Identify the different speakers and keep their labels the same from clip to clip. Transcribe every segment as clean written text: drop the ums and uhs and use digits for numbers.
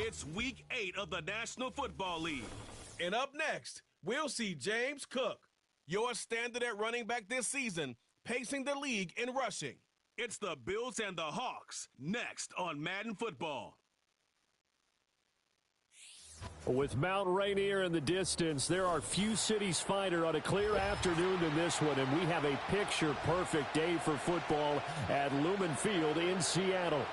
Speaker 1: It's Week 8 of the National Football League.
Speaker 2: And up next, we'll see James Cook, your standard at running back this season, pacing the league in rushing.
Speaker 1: It's the Bills and the Hawks, next on Madden Football.
Speaker 3: With Mount Rainier in the distance, there are few cities finer on a clear afternoon than this one, and we have a picture-perfect day for football at Lumen Field in Seattle.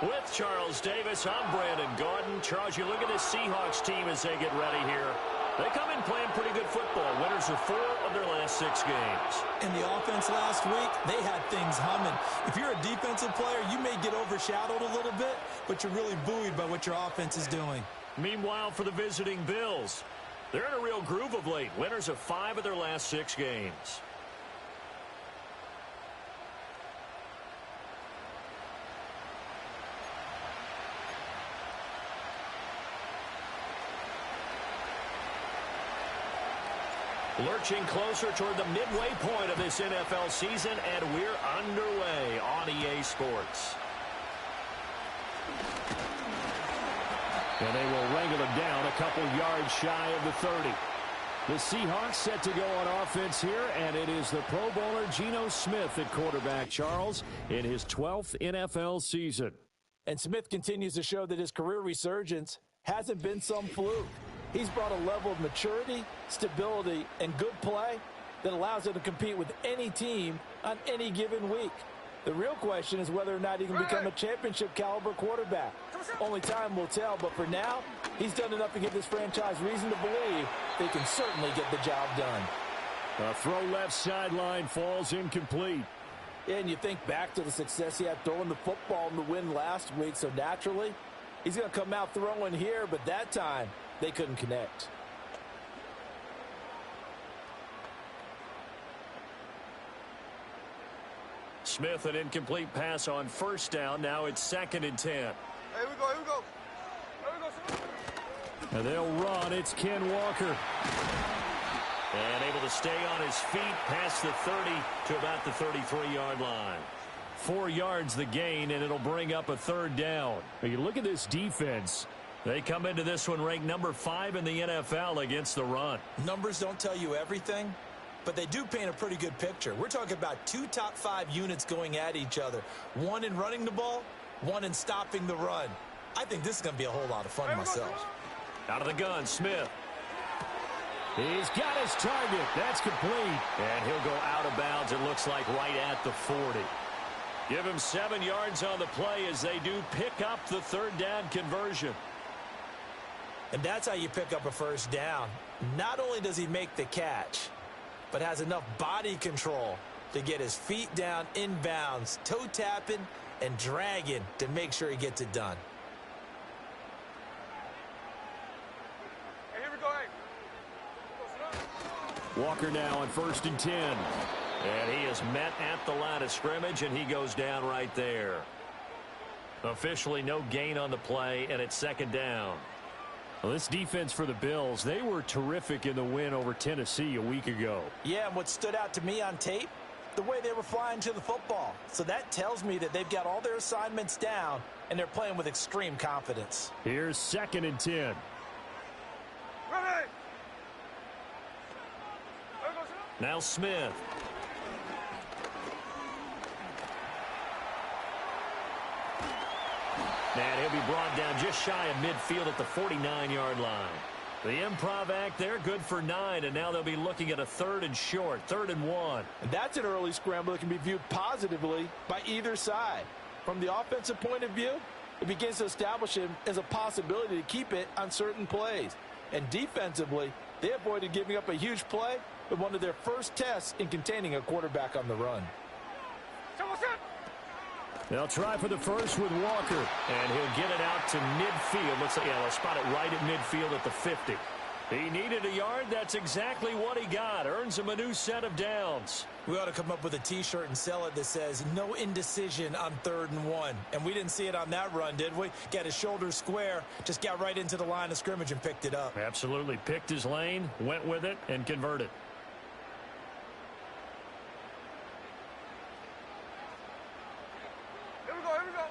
Speaker 3: With Charles Davis, I'm Brandon Gaudin. Charles, you look at this Seahawks team as they get ready here. They come in playing pretty good football. Winners of 4 of their last 6 games.
Speaker 4: And the offense last week, they had things humming. If you're a defensive player, you may get overshadowed a little bit, but you're really buoyed by what your offense is doing.
Speaker 3: Meanwhile, for the visiting Bills, they're in a real groove of late. Winners of 5 of their last 6 games. Lurching closer toward the midway point of this NFL season, and we're underway on EA Sports. And they will wrangle it down a couple yards shy of the 30. The Seahawks set to go on offense here, and it is the Pro Bowler Geno Smith at quarterback, Charles, in his 12th NFL season.
Speaker 4: And Smith continues to show that his career resurgence hasn't been some fluke. He's brought a level of maturity, stability, and good play that allows him to compete with any team on any given week. The real question is whether or not he can become a championship-caliber quarterback. Only time will tell, but for now, he's done enough to give this franchise reason to believe they can certainly get the job done.
Speaker 3: A throw left sideline falls incomplete.
Speaker 4: And you think back to the success he had throwing the football in the win last week, so naturally, he's going to come out throwing here, but that time, they couldn't connect.
Speaker 3: Smith, an incomplete pass on first down. Now it's 2nd and 10.
Speaker 5: Here we go, here we go. Here we go.
Speaker 3: And they'll run. It's Ken Walker. And able to stay on his feet past the 30 to about the 33-yard line. 4 yards the gain, and it'll bring up a 3rd down. But you look at this defense. They come into this one ranked number 5 in the NFL against the run.
Speaker 4: Numbers don't tell you everything, but they do paint a pretty good picture. We're talking about 2 top 5 units going at each other. 1 in running the ball, 1 in stopping the run. I think this is going to be a whole lot of fun myself.
Speaker 3: Out of the gun, Smith. He's got his target. That's complete. And he'll go out of bounds, it looks like, right at the 40. Give him 7 yards on the play as they do pick up the 3rd down conversion.
Speaker 4: And that's how you pick up a 1st down. Not only does he make the catch, but has enough body control to get his feet down inbounds, toe tapping and dragging to make sure he gets it done.
Speaker 5: Hey, here we go, hey.
Speaker 3: Walker now on 1st and 10. And he is met at the line of scrimmage, and he goes down right there. Officially no gain on the play, and it's 2nd down. Well, this defense for the Bills, they were terrific in the win over Tennessee a week ago.
Speaker 4: Yeah, and what stood out to me on tape, the way they were flying to the football. So that tells me that they've got all their assignments down, and they're playing with extreme confidence.
Speaker 3: Here's 2nd and 10.
Speaker 5: Ready.
Speaker 3: Now Smith. And he'll be brought down just shy of midfield at the 49-yard line. The improv act there, good for 9, and now they'll be looking at a 3rd and short, 3rd and 1.
Speaker 4: And that's an early scramble that can be viewed positively by either side. From the offensive point of view, it begins to establish him as a possibility to keep it on certain plays. And defensively, they avoided giving up a huge play with one of their first tests in containing a quarterback on the run.
Speaker 3: They'll try for the first with Walker, and he'll get it out to midfield. Looks like, yeah, they'll spot it right at midfield at the 50. He needed a yard. That's exactly what he got. Earns him a new set of downs.
Speaker 4: We ought to come up with a T-shirt and sell it that says, no indecision on 3rd and 1. And we didn't see it on that run, did we? Got his shoulders square, just got right into the line of scrimmage and picked it up.
Speaker 3: Absolutely. Picked his lane, went with it, and converted.
Speaker 5: Here we go, here we go.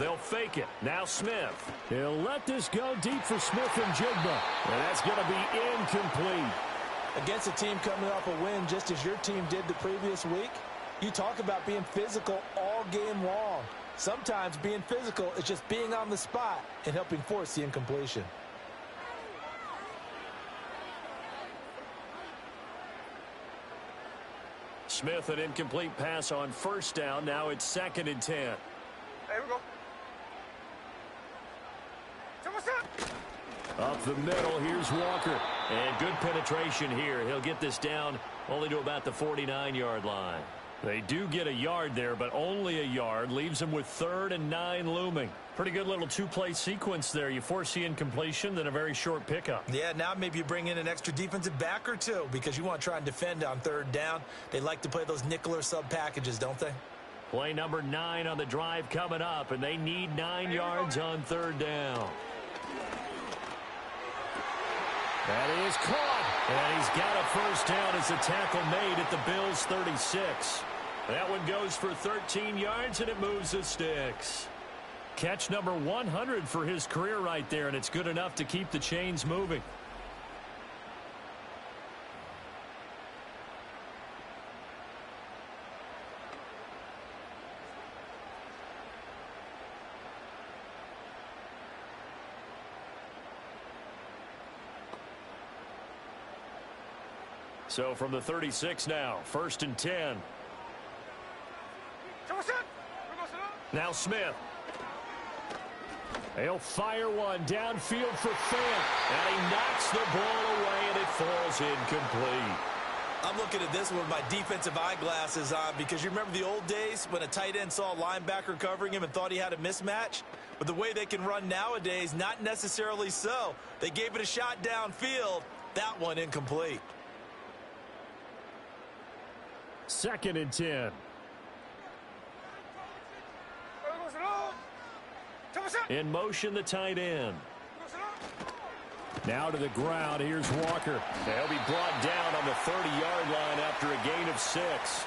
Speaker 3: They'll fake it. Now Smith. He'll let this go deep for Smith and Jigba. And that's going to be incomplete.
Speaker 4: Against a team coming off a win just as your team did the previous week, you talk about being physical all game long. Sometimes being physical is just being on the spot and helping force the incompletion.
Speaker 3: Smith, an incomplete pass on first down. Now it's 2nd and 10.
Speaker 5: There we go.
Speaker 3: Up the middle, here's Walker. And good penetration here. He'll get this down only to about the 49-yard line. They do get a yard there, but only a yard. Leaves them with 3rd and 9 looming. Pretty good little two-play sequence there. You force the incompletion, then a very short pickup.
Speaker 4: Yeah, now maybe you bring in an extra defensive back or two because you want to try and defend on 3rd down. They like to play those nickel or sub packages, don't they?
Speaker 3: Play number 9 on the drive coming up, and they need 9 yards on 3rd down. That is caught, and he's got a first down as the tackle made at the Bills' 36. That one goes for 13 yards, and it moves the sticks. Catch number 100 for his career right there, and it's good enough to keep the chains moving. So from the 36 now, 1st and 10. Now Smith. He'll fire one downfield for Fant. And he knocks the ball away, and it falls incomplete.
Speaker 4: I'm looking at this with my defensive eyeglasses on because you remember the old days when a tight end saw a linebacker covering him and thought he had a mismatch? But the way they can run nowadays, not necessarily so. They gave it a shot downfield. That one incomplete.
Speaker 3: 2nd and 10. In motion, the tight end. Now to the ground. Here's Walker. They'll be brought down on the 30-yard line after a gain of 6.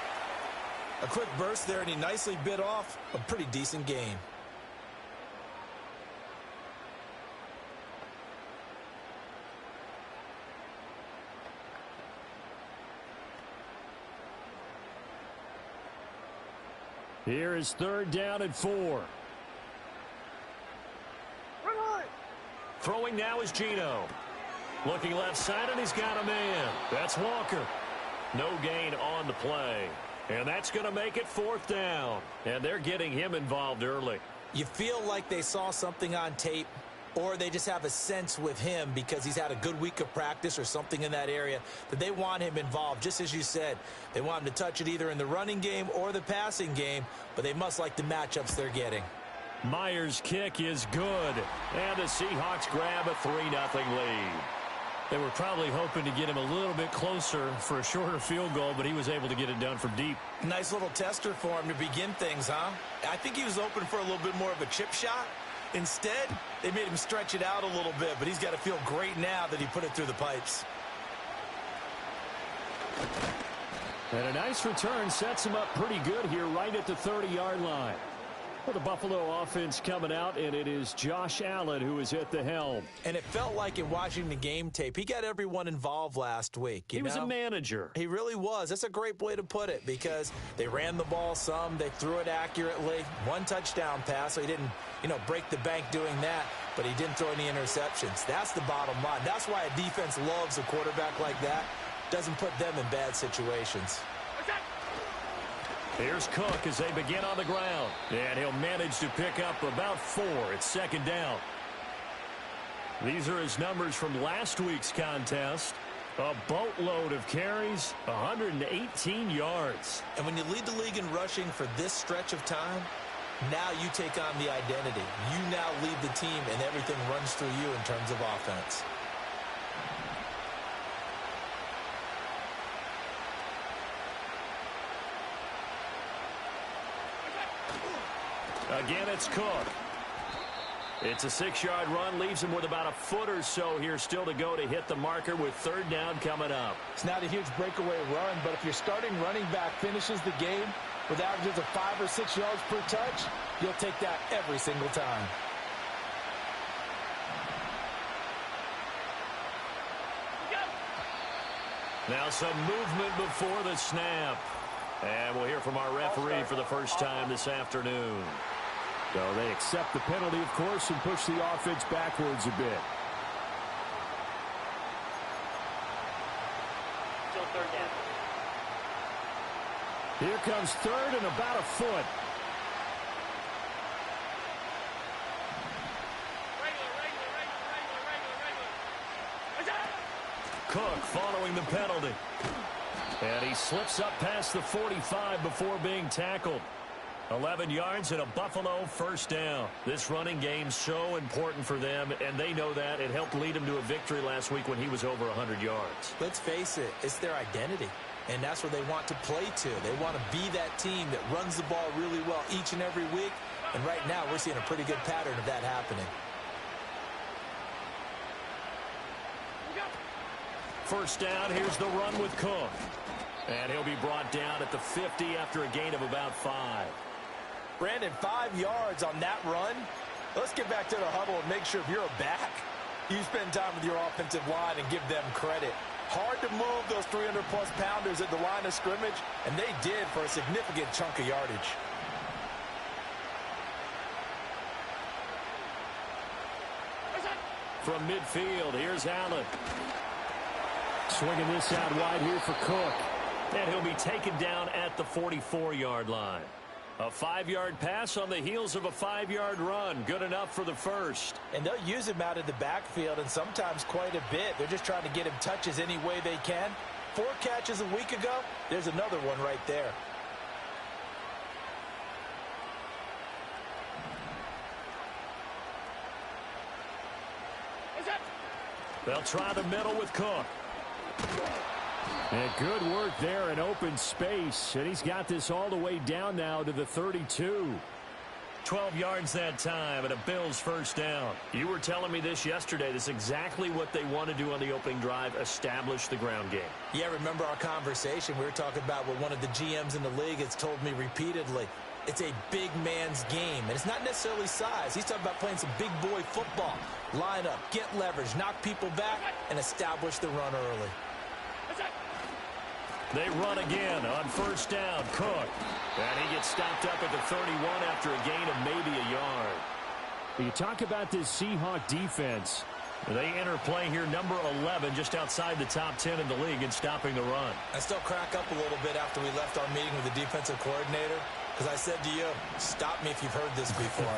Speaker 4: A quick burst there, and he nicely bit off a pretty decent gain.
Speaker 3: Here is 3rd down and 4. Throwing now is Gino. Looking left side, and he's got a man. That's Walker. No gain on the play. And that's going to make it 4th down. And they're getting him involved early.
Speaker 4: You feel like they saw something on tape, or they just have a sense with him because he's had a good week of practice or something in that area that they want him involved. Just as you said, they want him to touch it either in the running game or the passing game, but they must like the matchups they're getting.
Speaker 3: Myers' kick is good, and the Seahawks grab a 3-0 lead. They were probably hoping to get him a little bit closer for a shorter field goal, but he was able to get it done from deep.
Speaker 4: Nice little tester for him to begin things, huh? I think he was open for a little bit more of a chip shot. Instead, they made him stretch it out a little bit, but he's got to feel great now that he put it through the pipes.
Speaker 3: And a nice return sets him up pretty good here right at the 30-yard line. Well, the Buffalo offense coming out, and it is Josh Allen who is at the helm.
Speaker 4: And it felt like in watching the game tape, he got everyone involved last week.
Speaker 3: He was a manager.
Speaker 4: He really was. That's a great way to put it because they ran the ball some. They threw it accurately. 1 touchdown pass, so he didn't, break the bank doing that, but he didn't throw any interceptions. That's the bottom line. That's why a defense loves a quarterback like that. Doesn't put them in bad situations.
Speaker 3: Here's Cook as they begin on the ground. And he'll manage to pick up about 4. It's 2nd down. These are his numbers from last week's contest. A boatload of carries, 118 yards.
Speaker 4: And when you lead the league in rushing for this stretch of time, now you take on the identity. You now lead the team, and everything runs through you in terms of offense.
Speaker 3: Again, it's Cook. It's a 6-yard run, leaves him with about a foot or so here still to go to hit the marker with 3rd down coming up.
Speaker 4: It's not a huge breakaway run, but if your starting running back finishes the game, with averages of 5 or 6 yards per touch, you'll take that every single time.
Speaker 3: Now some movement before the snap. And we'll hear from our referee for the first time this afternoon.
Speaker 6: So they accept the penalty, of course, and push the offense backwards a bit.
Speaker 7: Still third down.
Speaker 6: Here comes third and about a foot.
Speaker 3: Cook following the penalty. And he slips up past the 45 before being tackled. 11 yards and a Buffalo first down. This running game so important for them, and they know that. It helped lead them to a victory last week when he was over 100 yards.
Speaker 4: Let's face it, it's their identity, and that's where they want to play to. They want to be that team that runs the ball really well each and every week, and right now we're seeing a pretty good pattern of that happening.
Speaker 3: First down, here's the run with Cook. And he'll be brought down at the 50 after a gain of about 5.
Speaker 4: Brandon, 5 yards on that run. Let's get back to the huddle and make sure if you're a back, you spend time with your offensive line and give them credit. Hard to move those 300-plus pounders at the line of scrimmage, and they did for a significant chunk of yardage.
Speaker 3: From midfield, here's Allen.
Speaker 6: Swinging this out wide here for Cook.
Speaker 3: And he'll be taken down at the 44-yard line. A 5-yard pass on the heels of a 5-yard run. Good enough for the first.
Speaker 4: And they'll use him out of the backfield, and sometimes quite a bit. They're just trying to get him touches any way they can. 4 catches a week ago. There's another one right there.
Speaker 3: They'll try the middle with Cook.
Speaker 6: And good work there in open space. And he's got this all the way down now to the 32.
Speaker 3: 12 yards that time and a Bills first down. You were telling me this yesterday. This is exactly what they want to do on the opening drive, establish the ground game.
Speaker 4: Yeah, remember our conversation? We were talking about what one of the GMs in the league has told me repeatedly. It's a big man's game, and it's not necessarily size. He's talking about playing some big boy football. Line up, get leverage, knock people back, and establish the run early.
Speaker 3: They run again on first down. Cook. And he gets stopped up at the 31 after a gain of maybe a yard.
Speaker 6: You talk about this Seahawks defense.
Speaker 3: They enter play here, number 11, just outside the top 10 in the league in stopping the run.
Speaker 4: I still crack up a little bit after we left our meeting with the defensive coordinator, because I said to you, stop me if you've heard this before.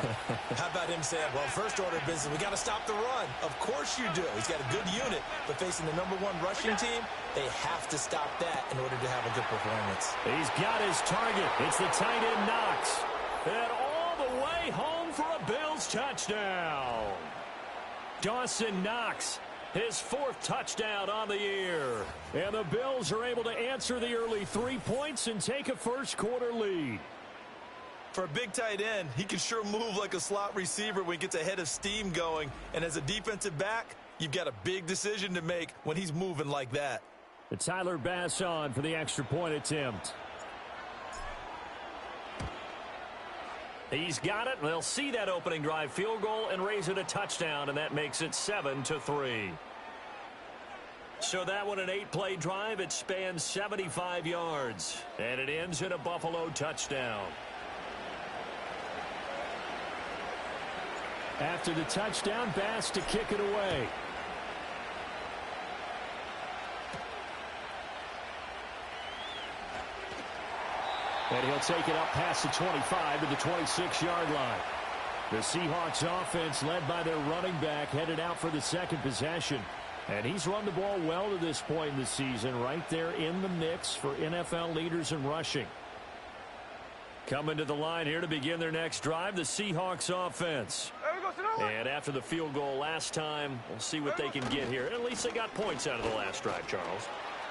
Speaker 4: How about him saying, well, first order of business, we got to stop the run. Of course you do. He's got a good unit, but facing the number 1 rushing team, they have to stop that in order to have a good performance.
Speaker 3: He's got his target. It's the tight end Knox. And all the way home for a Bills touchdown. Dawson Knox, his 4th touchdown on the year.
Speaker 6: And the Bills are able to answer the early 3 points and take a first quarter lead.
Speaker 4: For a big tight end, he can sure move like a slot receiver when he gets a head of steam going. And as a defensive back, you've got a big decision to make when he's moving like that.
Speaker 6: And Tyler Bass on for the extra point attempt.
Speaker 3: He's got it. They'll see that opening drive field goal and raise it a touchdown, and that makes it 7-3. So that one, an 8-play drive. It spans 75 yards, and it ends in a Buffalo touchdown.
Speaker 6: After the touchdown, Bass to kick it away. And he'll take it up past the 25 to the 26-yard line. The Seahawks offense, led by their running back, headed out for the second possession. And he's run the ball well to this point in the season, right there in the mix for NFL leaders in rushing. Coming to the line here to begin their next drive, the Seahawks offense. And after the field goal last time, we'll see what they can get here. At least they got points out of the last drive, Charles.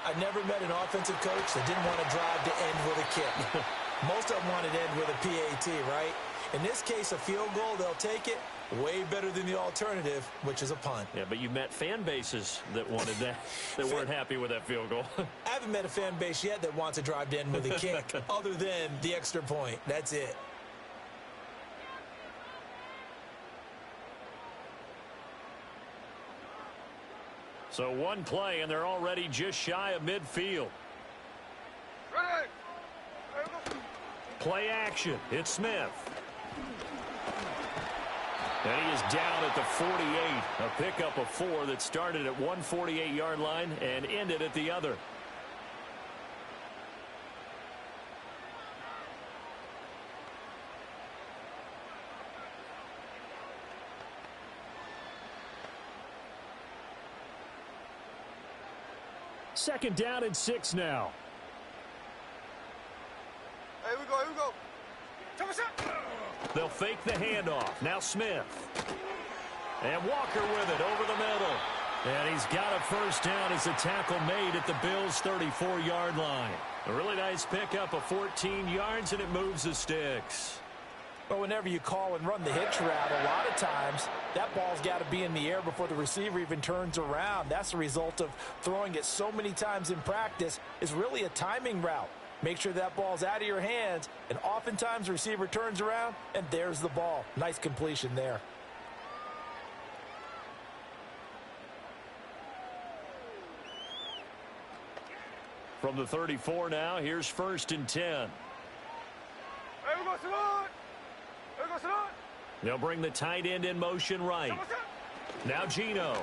Speaker 4: I've never met an offensive coach that didn't want to drive to end with a kick. Most of them wanted to end with a PAT, right? In this case, a field goal, they'll take it. Way better than the alternative, which is a punt.
Speaker 3: Yeah, but you met fan bases that wanted that, that weren't happy with that field goal.
Speaker 4: I haven't met a fan base yet that wants to drive in with a kick other than the extra point. That's it.
Speaker 3: So one play, and they're already just shy of midfield.
Speaker 5: Ready.
Speaker 3: Play action. It's Smith. And he is down at the 48. A pickup of 4 that started at 148-yard line and ended at the other. Second down and 6 now.
Speaker 5: Here we go, here we go.
Speaker 3: They'll fake the handoff. Now Smith. And Walker with it over the middle. And he's got a first down as a tackle made at the Bills' 34-yard line. A really nice pickup of 14 yards, and it moves the sticks.
Speaker 4: But whenever you call and run the hitch route, a lot of times that ball's got to be in the air before the receiver even turns around. That's the result of throwing it so many times in practice. Is really a timing route. Make sure that ball's out of your hands, and oftentimes the receiver turns around, and there's the ball. Nice completion there.
Speaker 3: From the 34 now, here's first and 10.
Speaker 5: Here we go, Salon. Here we go, Salon.
Speaker 3: They'll bring the tight end in motion right. Now Gino.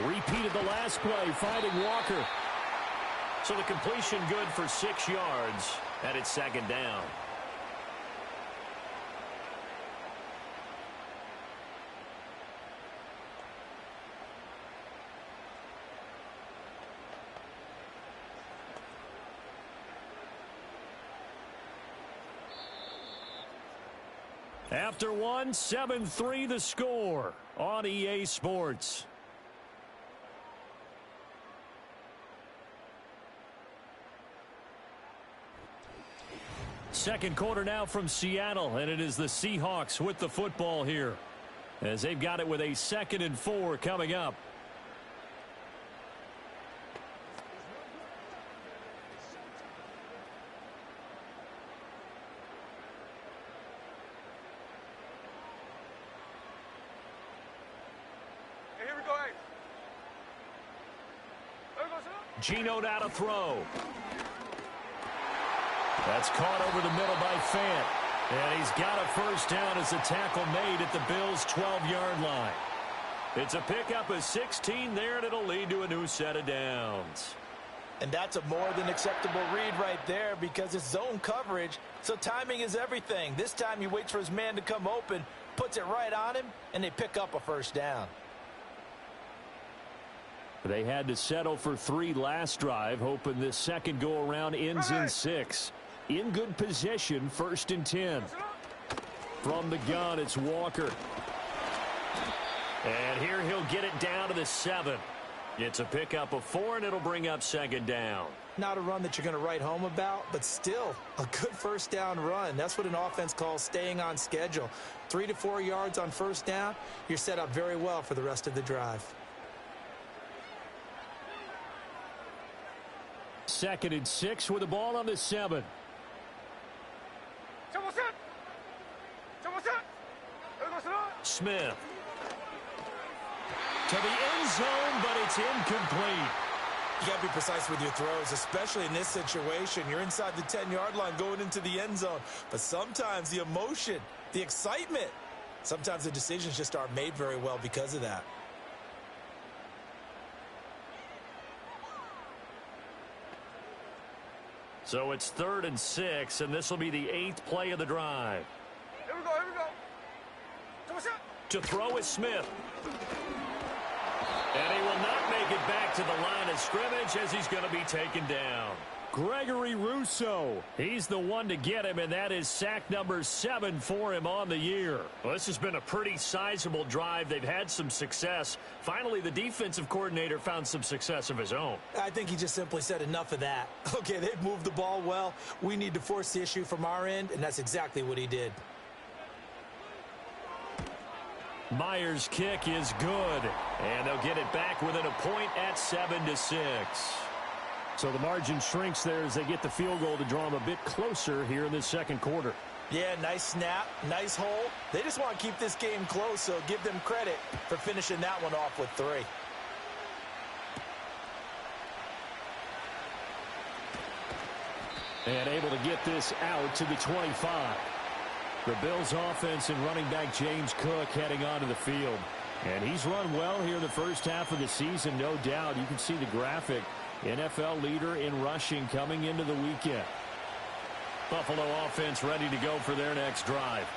Speaker 3: Repeated the last play, finding Walker. So the completion good for 6 yards, and it's second down. After one, 7-3 the score on EA Sports. Second quarter now from Seattle, and it is the Seahawks with the football here, as they've got it with a 2nd and 4 coming up.
Speaker 5: Hey, here we go, hey. Here we go, Salon.
Speaker 3: Gino now to throw. That's caught over the middle by Fant. And he's got a first down as a tackle made at the Bills' 12-yard line. It's a pickup of 16 there, and it'll lead to a new set of downs.
Speaker 4: And that's a more than acceptable read right there because it's zone coverage, so timing is everything. This time he waits for his man to come open, puts it right on him, and they pick up a first down.
Speaker 3: They had to settle for 3 last drive, hoping this second go-around ends in 6. In good possession, 1st and 10. From the gun, it's Walker. And here he'll get it down to the 7. It's a pickup of 4, and it'll bring up second down.
Speaker 4: Not a run that you're going to write home about, but still a good first down run. That's what an offense calls staying on schedule. 3 to 4 yards on first down, you're set up very well for the rest of the drive.
Speaker 3: 2nd and 6 with the ball on the 7. Smith. To the end zone, but it's incomplete.
Speaker 4: You got to be precise with your throws, especially in this situation. You're inside the 10-yard line going into the end zone. But sometimes the emotion, the excitement, sometimes the decisions just aren't made very well because of that.
Speaker 3: So it's 3rd and 6, and this will be the 8th play of the drive.
Speaker 5: Here we go, here we go.
Speaker 3: To throw is Smith. And he will not make it back to the line of scrimmage as he's going to be taken down. Gregory Rousseau, he's the one to get him, and that is sack number 7 for him on the year. Well, this has been a pretty sizable drive. They've had some success. Finally, the defensive coordinator found some success of his own.
Speaker 4: I think he just simply said enough of that. Okay, they've moved the ball well. We need to force the issue from our end, and that's exactly what he did.
Speaker 3: Myers' kick is good, and they'll get it back within a point at 7-6. So the margin shrinks there as they get the field goal to draw them a bit closer here in the second quarter.
Speaker 4: Yeah, nice snap, nice hole. They just want to keep this game close, so give them credit for finishing that one off with 3.
Speaker 3: And able to get this out to the 25. The Bills offense and running back James Cook heading onto the field. And he's run well here in the first half of the season, no doubt. You can see the graphic. NFL leader in rushing coming into the weekend. Buffalo offense ready to go for their next drive.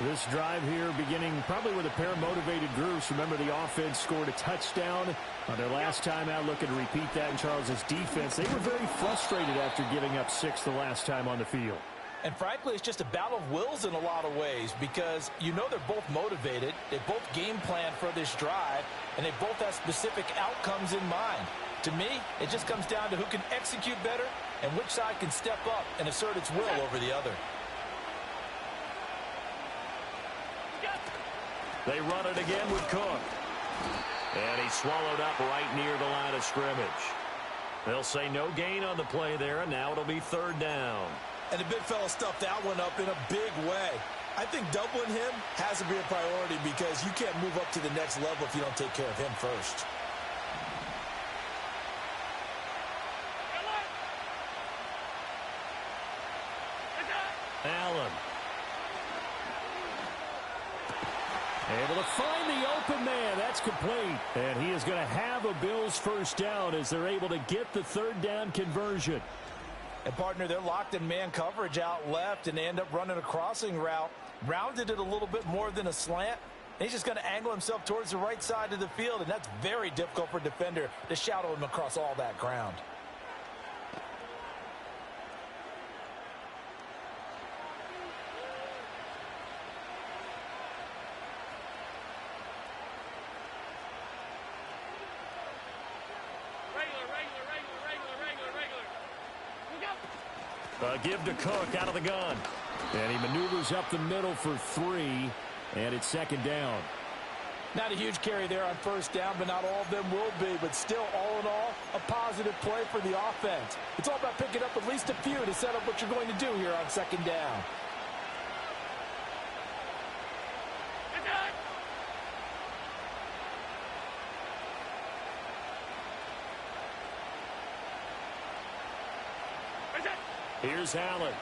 Speaker 3: This drive here beginning probably with a pair of motivated groups. Remember, the offense scored a touchdown on their last time out, looking to repeat that in Charles's defense. They were very frustrated after giving up 6 the last time on the field.
Speaker 4: And frankly, it's just a battle of wills in a lot of ways because you know they're both motivated. They both game plan for this drive, and they both have specific outcomes in mind. To me, it just comes down to who can execute better and which side can step up and assert its will over the other.
Speaker 3: They run it again with Cook. And he's swallowed up right near the line of scrimmage. They'll say no gain on the play there, and now it'll be 3rd down.
Speaker 4: And the big fella stuffed that one up in a big way. I think doubling him has to be a priority because you can't move up to the next level if you don't take care of him first.
Speaker 3: Allen. Able to find the open man. That's complete. And he is going to have a Bills first down as they're able to get the 3rd down conversion.
Speaker 4: And, partner, they're locked in man coverage out left, and they end up running a crossing route. Rounded it a little bit more than a slant. And he's just going to angle himself towards the right side of the field, and that's very difficult for a defender to shadow him across all that ground.
Speaker 3: Give to Cook out of the gun. And he maneuvers up the middle for 3, and it's 2nd down.
Speaker 4: Not a huge carry there on 1st down, but not all of them will be. But still, all in all, a positive play for the offense. It's all about picking up at least a few to set up what you're going to do here on 2nd down.
Speaker 3: Here's Allen.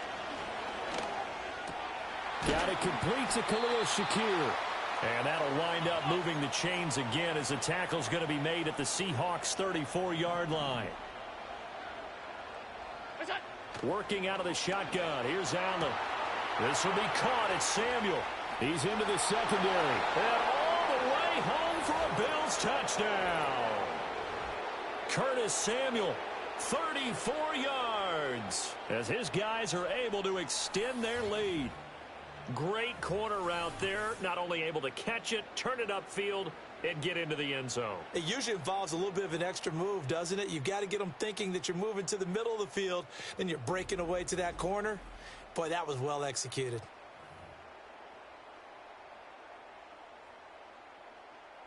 Speaker 3: Got it complete to Khalil Shakir. And that'll wind up moving the chains again as the tackle's going to be made at the Seahawks 34-yard line. Working out of the shotgun. Here's Allen. This will be caught. It's Samuel. He's into the secondary. And all the way home for a Bills touchdown. Curtis Samuel. 34 yards as his guys are able to extend their lead. Great corner route there. Not only able to catch it, turn it upfield, and get into the end zone.
Speaker 4: It usually involves a little bit of an extra move, doesn't it? You've got to get them thinking that you're moving to the middle of the field, and you're breaking away to that corner. Boy, that was well executed.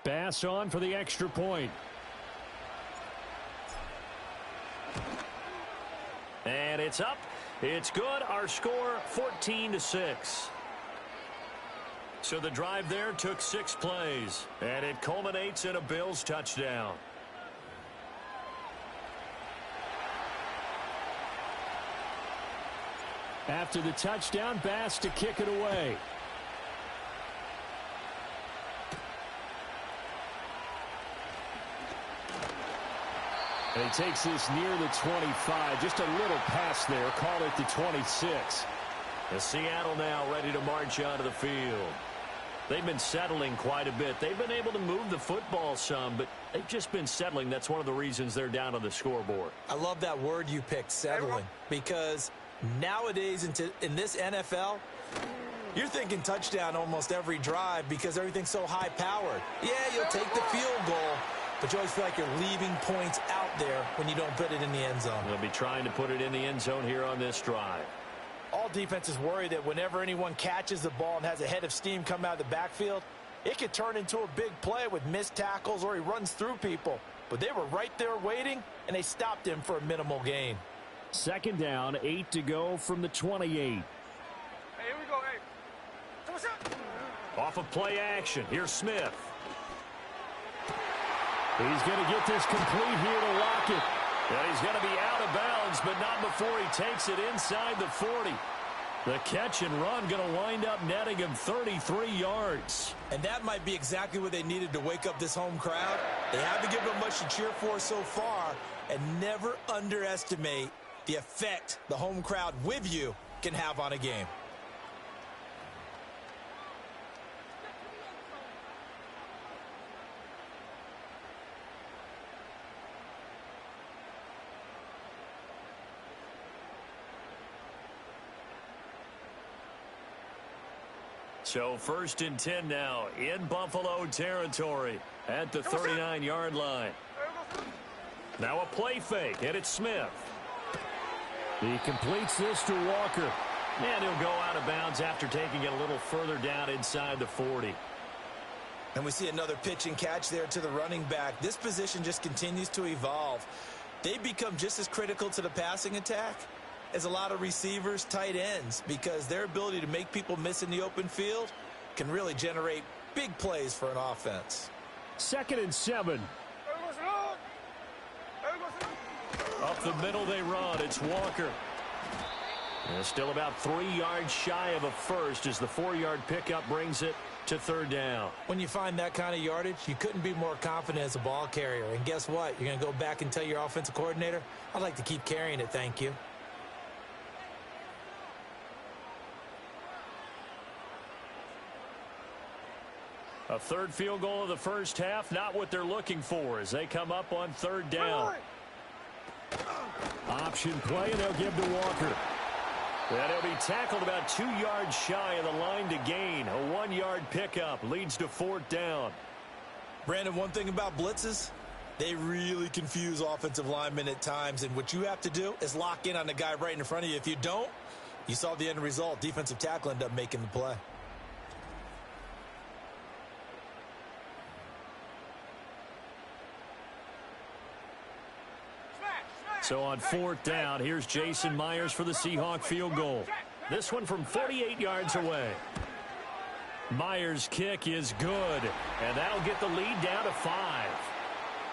Speaker 3: Pass on for the extra point. And it's up. It's good. Our score, 14-6. So the drive there took 6 plays, and it culminates in a Bills touchdown. After the touchdown, Bass to kick it away. And he takes this near the 25. Just a little pass there. Call it the 26. And Seattle now ready to march onto the field. They've been settling quite a bit. They've been able to move the football some, but they've just been settling. That's one of the reasons they're down on the scoreboard.
Speaker 4: I love that word you picked, settling, because nowadays in this NFL, you're thinking touchdown almost every drive because everything's so high-powered. Yeah, you'll take the field goal, but you always feel like you're leaving points out there when you don't put it in the end zone.
Speaker 3: They'll be trying to put it in the end zone here on this drive.
Speaker 4: All defenses worry that whenever anyone catches the ball and has a head of steam come out of the backfield, It could turn into a big play with missed tackles or he runs through people. But they were right there waiting, and they stopped him for a minimal gain.
Speaker 6: Second down, 8 to go from the 28.
Speaker 5: Hey, here we go, hey. What's up?
Speaker 3: Off of play action, here's Smith.
Speaker 6: He's going to get this complete here to Lockett.
Speaker 3: And he's going to be out of bounds, but not before he takes it inside the 40. The catch and run going to wind up netting him 33 yards.
Speaker 4: And that might be exactly what they needed to wake up this home crowd. They haven't given them much to cheer for so far, and never underestimate the effect the home crowd with you can have on a game.
Speaker 3: So 1st and 10 now in Buffalo territory at the 39-yard line. Now a play fake, and it's Smith.
Speaker 6: He completes this to Walker.
Speaker 3: And he'll go out of bounds after taking it a little further down inside the 40.
Speaker 4: And we see another pitch and catch there to the running back. This position just continues to evolve. They become just as critical to the passing attack as a lot of receivers, tight ends, because their ability to make people miss in the open field can really generate big plays for an offense.
Speaker 6: 2nd and 7.
Speaker 3: Up the middle they run. It's Walker. And still about 3 yards shy of a first as the 4-yard pickup brings it to 3rd down.
Speaker 4: When you find that kind of yardage, you couldn't be more confident as a ball carrier. And guess what? You're going to go back and tell your offensive coordinator, I'd like to keep carrying it, thank you.
Speaker 3: A third field goal of the first half, not what they're looking for as they come up on 3rd down.
Speaker 6: Option play, and they'll give to Walker.
Speaker 3: And he'll be tackled about 2 yards shy of the line to gain. A 1-yard pickup leads to 4th down.
Speaker 4: Brandon, one thing about blitzes, they really confuse offensive linemen at times. And what you have to do is lock in on the guy right in front of you. If you don't, you saw the end result. Defensive tackle ended up making the play.
Speaker 3: So on 4th down, here's Jason Myers for the Seahawk field goal. This one from 48 yards away. Myers' kick is good, and that'll get the lead down to 5.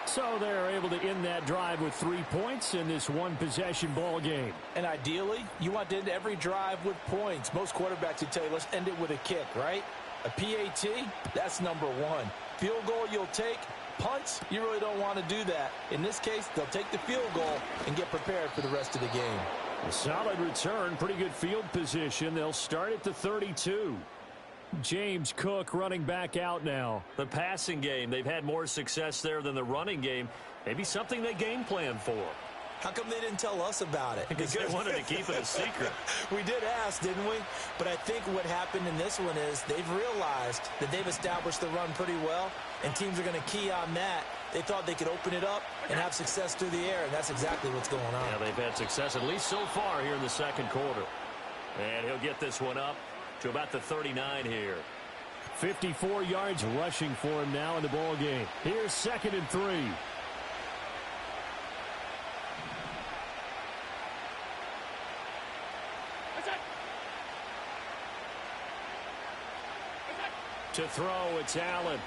Speaker 6: So they're able to end that drive with 3 points in this one-possession ball game.
Speaker 4: And ideally, you want to end every drive with points. Most quarterbacks would tell you, let's end it with a kick, right? A PAT, that's number 1. Field goal you'll take. Punts, you really don't want to do that. In this case, they'll take the field goal and get prepared for the rest of the game.
Speaker 6: A solid return, pretty good field position. They'll start at the 32. James Cook running back out now.
Speaker 3: The passing game, they've had more success there than the running game. Maybe something they game plan for.
Speaker 4: How come they didn't tell us about it?
Speaker 3: Because they wanted to keep it a secret.
Speaker 4: We did ask, didn't we? But I think what happened in this one is they've realized that they've established the run pretty well, and teams are going to key on that. They thought they could open it up and have success through the air, and that's exactly what's going on.
Speaker 3: Yeah, they've had success at least so far here in the second quarter. And he'll get this one up to about the 39 here.
Speaker 6: 54 yards rushing for him now in the ball game. Here's 2nd and 3.
Speaker 3: To throw, it's Allen.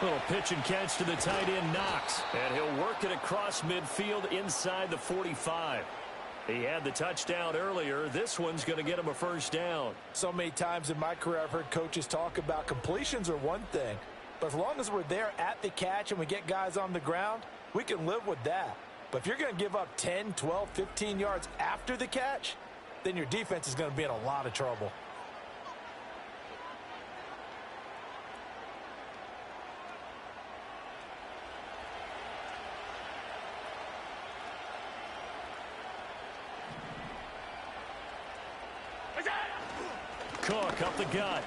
Speaker 3: Little pitch and catch to the tight end, Knox. And he'll work it across midfield inside the 45. He had the touchdown earlier. This one's going to get him a 1st down.
Speaker 4: So many times in my career I've heard coaches talk about completions are one thing. But as long as we're there at the catch and we get guys on the ground, we can live with that. But if you're going to give up 10, 12, 15 yards after the catch, then your defense is going to be in a lot of trouble.
Speaker 3: Cook up the gut.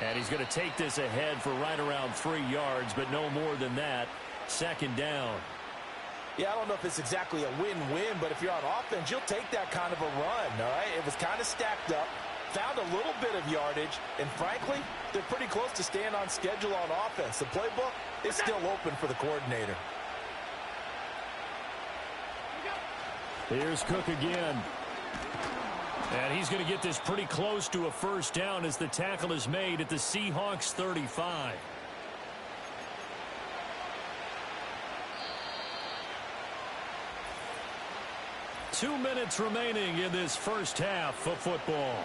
Speaker 3: And he's going to take this ahead for right around 3 yards, but no more than that. 2nd down.
Speaker 4: Yeah, I don't know if it's exactly a win-win, but if you're on offense, you'll take that kind of a run, all right? It was kind of stacked up. found a little bit of yardage, and frankly, they're pretty close to staying on schedule on offense. The playbook is still open for the coordinator.
Speaker 3: Here's Cook again. And he's going to get this pretty close to a first down as the tackle is made at the Seahawks 35. Two minutes remaining in this first half of football.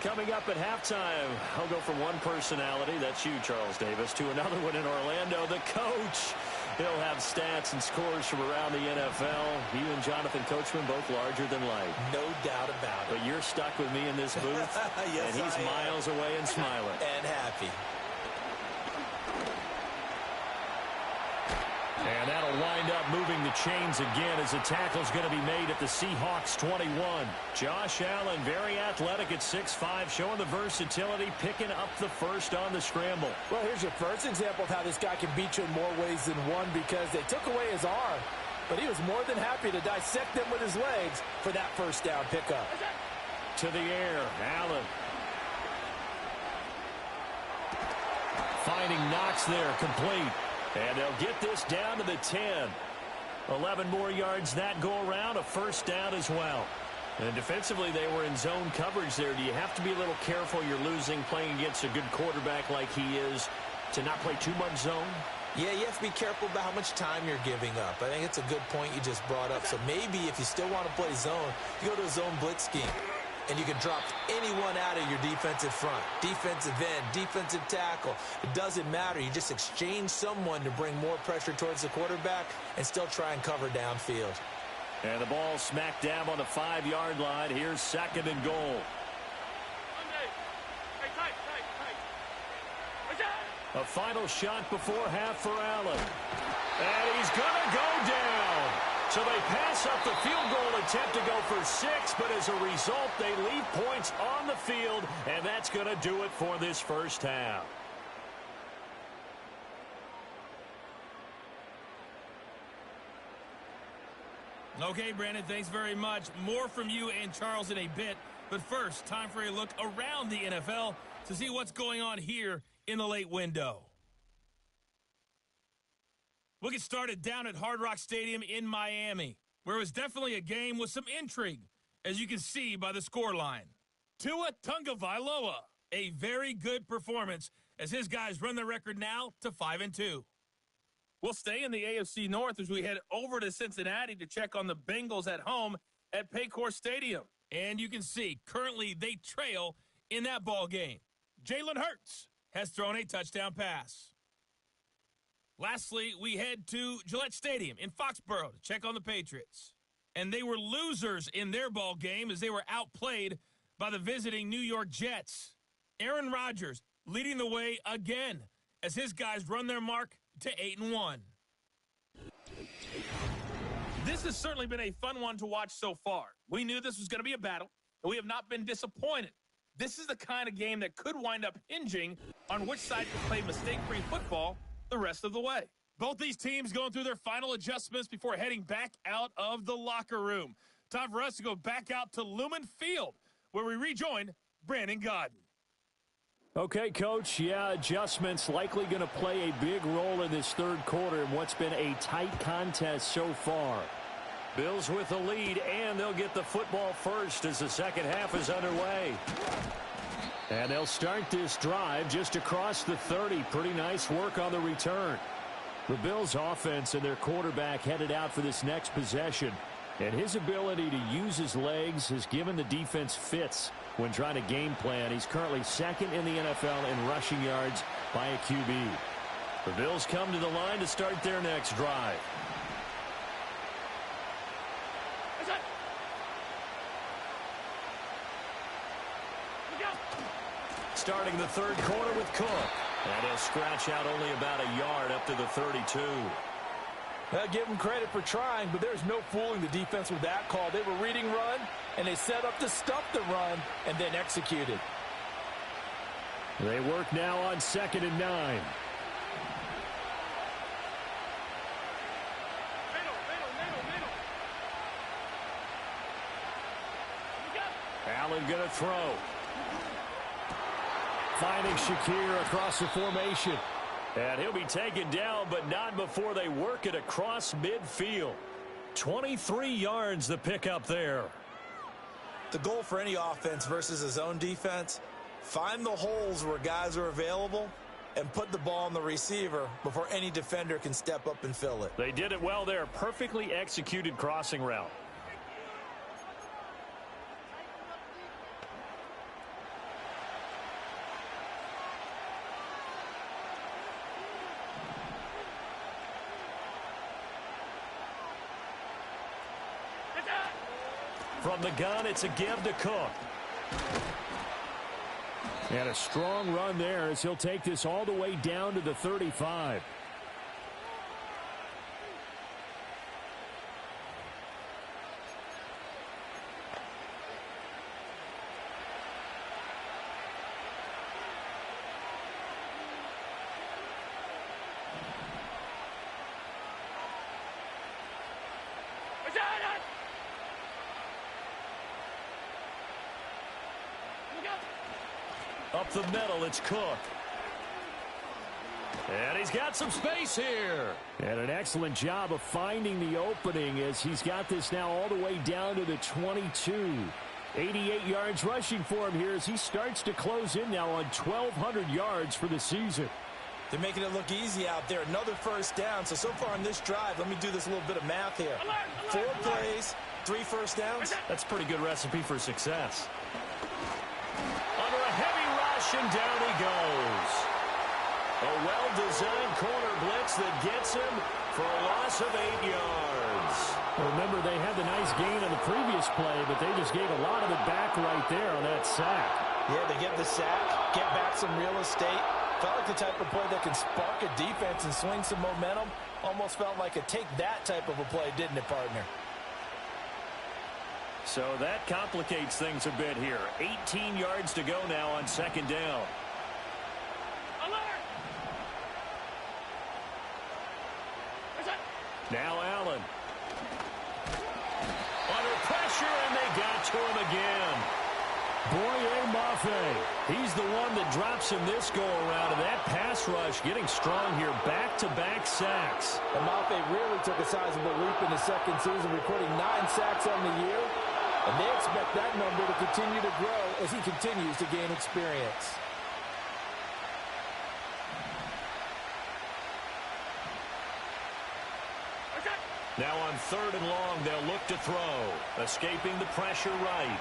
Speaker 3: Coming up at halftime, I'll go from one personality, that's you, Charles Davis, to another one in Orlando, the coach. He'll have stats and scores from around the NFL. You and Jonathan Coachman both larger than life.
Speaker 4: No doubt about it.
Speaker 3: But you're stuck with me in this booth,
Speaker 4: yes,
Speaker 3: and he's miles away and smiling.
Speaker 4: And happy.
Speaker 3: And that'll wind up moving the chains again as the tackle's going to be made at the Seahawks 21. Josh Allen, very athletic at 6'5", showing the versatility, picking up the first on the scramble.
Speaker 4: Well, here's your first example of how this guy can beat you in more ways than one, because they took away his arm, but he was more than happy to dissect them with his legs for that first down pickup.
Speaker 3: To the air, Allen. Finding Knox there, complete. And they'll get this down to the 10. 11 more yards that go around, a first down as well. And defensively, they were in zone coverage there. Do you have to be a little careful? You're losing, playing against a good quarterback like he is, to not play too much zone?
Speaker 4: Yeah, you have to be careful about how much time you're giving up. I think it's a good point you just brought up. So maybe if you still want to play zone, you go to a zone blitz scheme. And you can drop anyone out of your defensive front, defensive end, defensive tackle. It doesn't matter. You just exchange someone to bring more pressure towards the quarterback and still try and cover downfield.
Speaker 3: And the ball smacked down on the 5-yard line. Here's second and goal. A final shot before half for Allen. And he's going to go down. So they pass up the field goal attempt to go for 6, but as a result, they leave points on the field, and that's going to do it for this first half.
Speaker 7: Okay, Brandon, thanks very much. More from you and Charles in a bit. But first, time for a look around the NFL to see what's going on here in the late window. We'll get started down at Hard Rock Stadium in Miami, where it was definitely a game with some intrigue, as you can see by the scoreline. Tua Tagovailoa, a very good performance as his guys run their record now to 5-2. We'll stay in the AFC North as we head over to Cincinnati to check on the Bengals at home at Paycor Stadium. And you can see currently they trail in that ball game. Jalen Hurts has thrown a touchdown pass. Lastly, we head to Gillette Stadium in Foxborough to check on the Patriots. And they were losers in their ball game as they were outplayed by the visiting New York Jets. Aaron Rodgers leading the way again as his guys run their mark to 8-1. This has certainly been a fun one to watch so far. We knew this was going to be a battle, and we have not been disappointed. This is the kind of game that could wind up hinging on which side can play mistake-free football the rest of the way. Both these teams going through their final adjustments before heading back out of the locker room. Time for us to go back out to Lumen Field, where we rejoin Brandon Godden.
Speaker 3: Okay, Coach, yeah, adjustments likely going to play a big role in this third quarter in what's been a tight contest so far. Bills with the lead, and they'll get the football first as the second half is underway. And they'll start this drive just across the 30. Pretty nice work on the return. The Bills' offense and their quarterback headed out for this next possession. And his ability to use his legs has given the defense fits when trying to game plan. He's currently second in the NFL in rushing yards by a QB. The Bills come to the line to start their next drive. Starting the third quarter with Cook. And he'll scratch out only about a yard up to the 32.
Speaker 4: Give them credit for trying, but there's no fooling the defense with that call. They were reading run, and they set up to stop the run and then executed.
Speaker 3: They work now on 2nd and 9. Allen going to throw. Finding Shakir across the formation. And he'll be taken down, but not before they work it across midfield. 23 yards the pickup there.
Speaker 4: The goal for any offense versus his own defense, find the holes where guys are available and put the ball on the receiver before any defender can step up and fill it.
Speaker 3: They did it well there. Perfectly executed crossing route. From the gun, it's a give to Cook. And a strong run there as he'll take this all the way down to the 35. Up the middle, it's Cook. And he's got some space here. And an excellent job of finding the opening as he's got this now all the way down to the 22. 88 yards rushing for him here as he starts to close in now on 1,200 yards for the season.
Speaker 4: They're making it look easy out there. Another first down. So far on this drive, let me do this little bit of math here. 4 plays, 3 first downs.
Speaker 3: That's a pretty good recipe for success. Under a heavy rush, and down he goes. A well-designed corner blitz that gets him for a loss of 8 yards.
Speaker 6: Remember, they had the nice gain on the previous play, but they just gave a lot of it back right there on that sack.
Speaker 4: Yeah, they get the sack, get back some real estate. Felt like the type of play that can spark a defense and swing some momentum. Almost felt like a take-that type of a play, didn't it, partner?
Speaker 3: So that complicates things a bit here. 18 yards to go now on second down. Now Allen. Under pressure, and they got to him again.
Speaker 6: Boye Mafe.
Speaker 3: He's the one that drops him this go-around, and that pass rush getting strong here. Back-to-back sacks.
Speaker 4: And Mafe really took a sizable leap in the second season, recording 9 sacks on the year. And they expect that number to continue to grow as he continues to gain experience.
Speaker 3: Now on 3rd and long, they'll look to throw. Escaping the pressure right.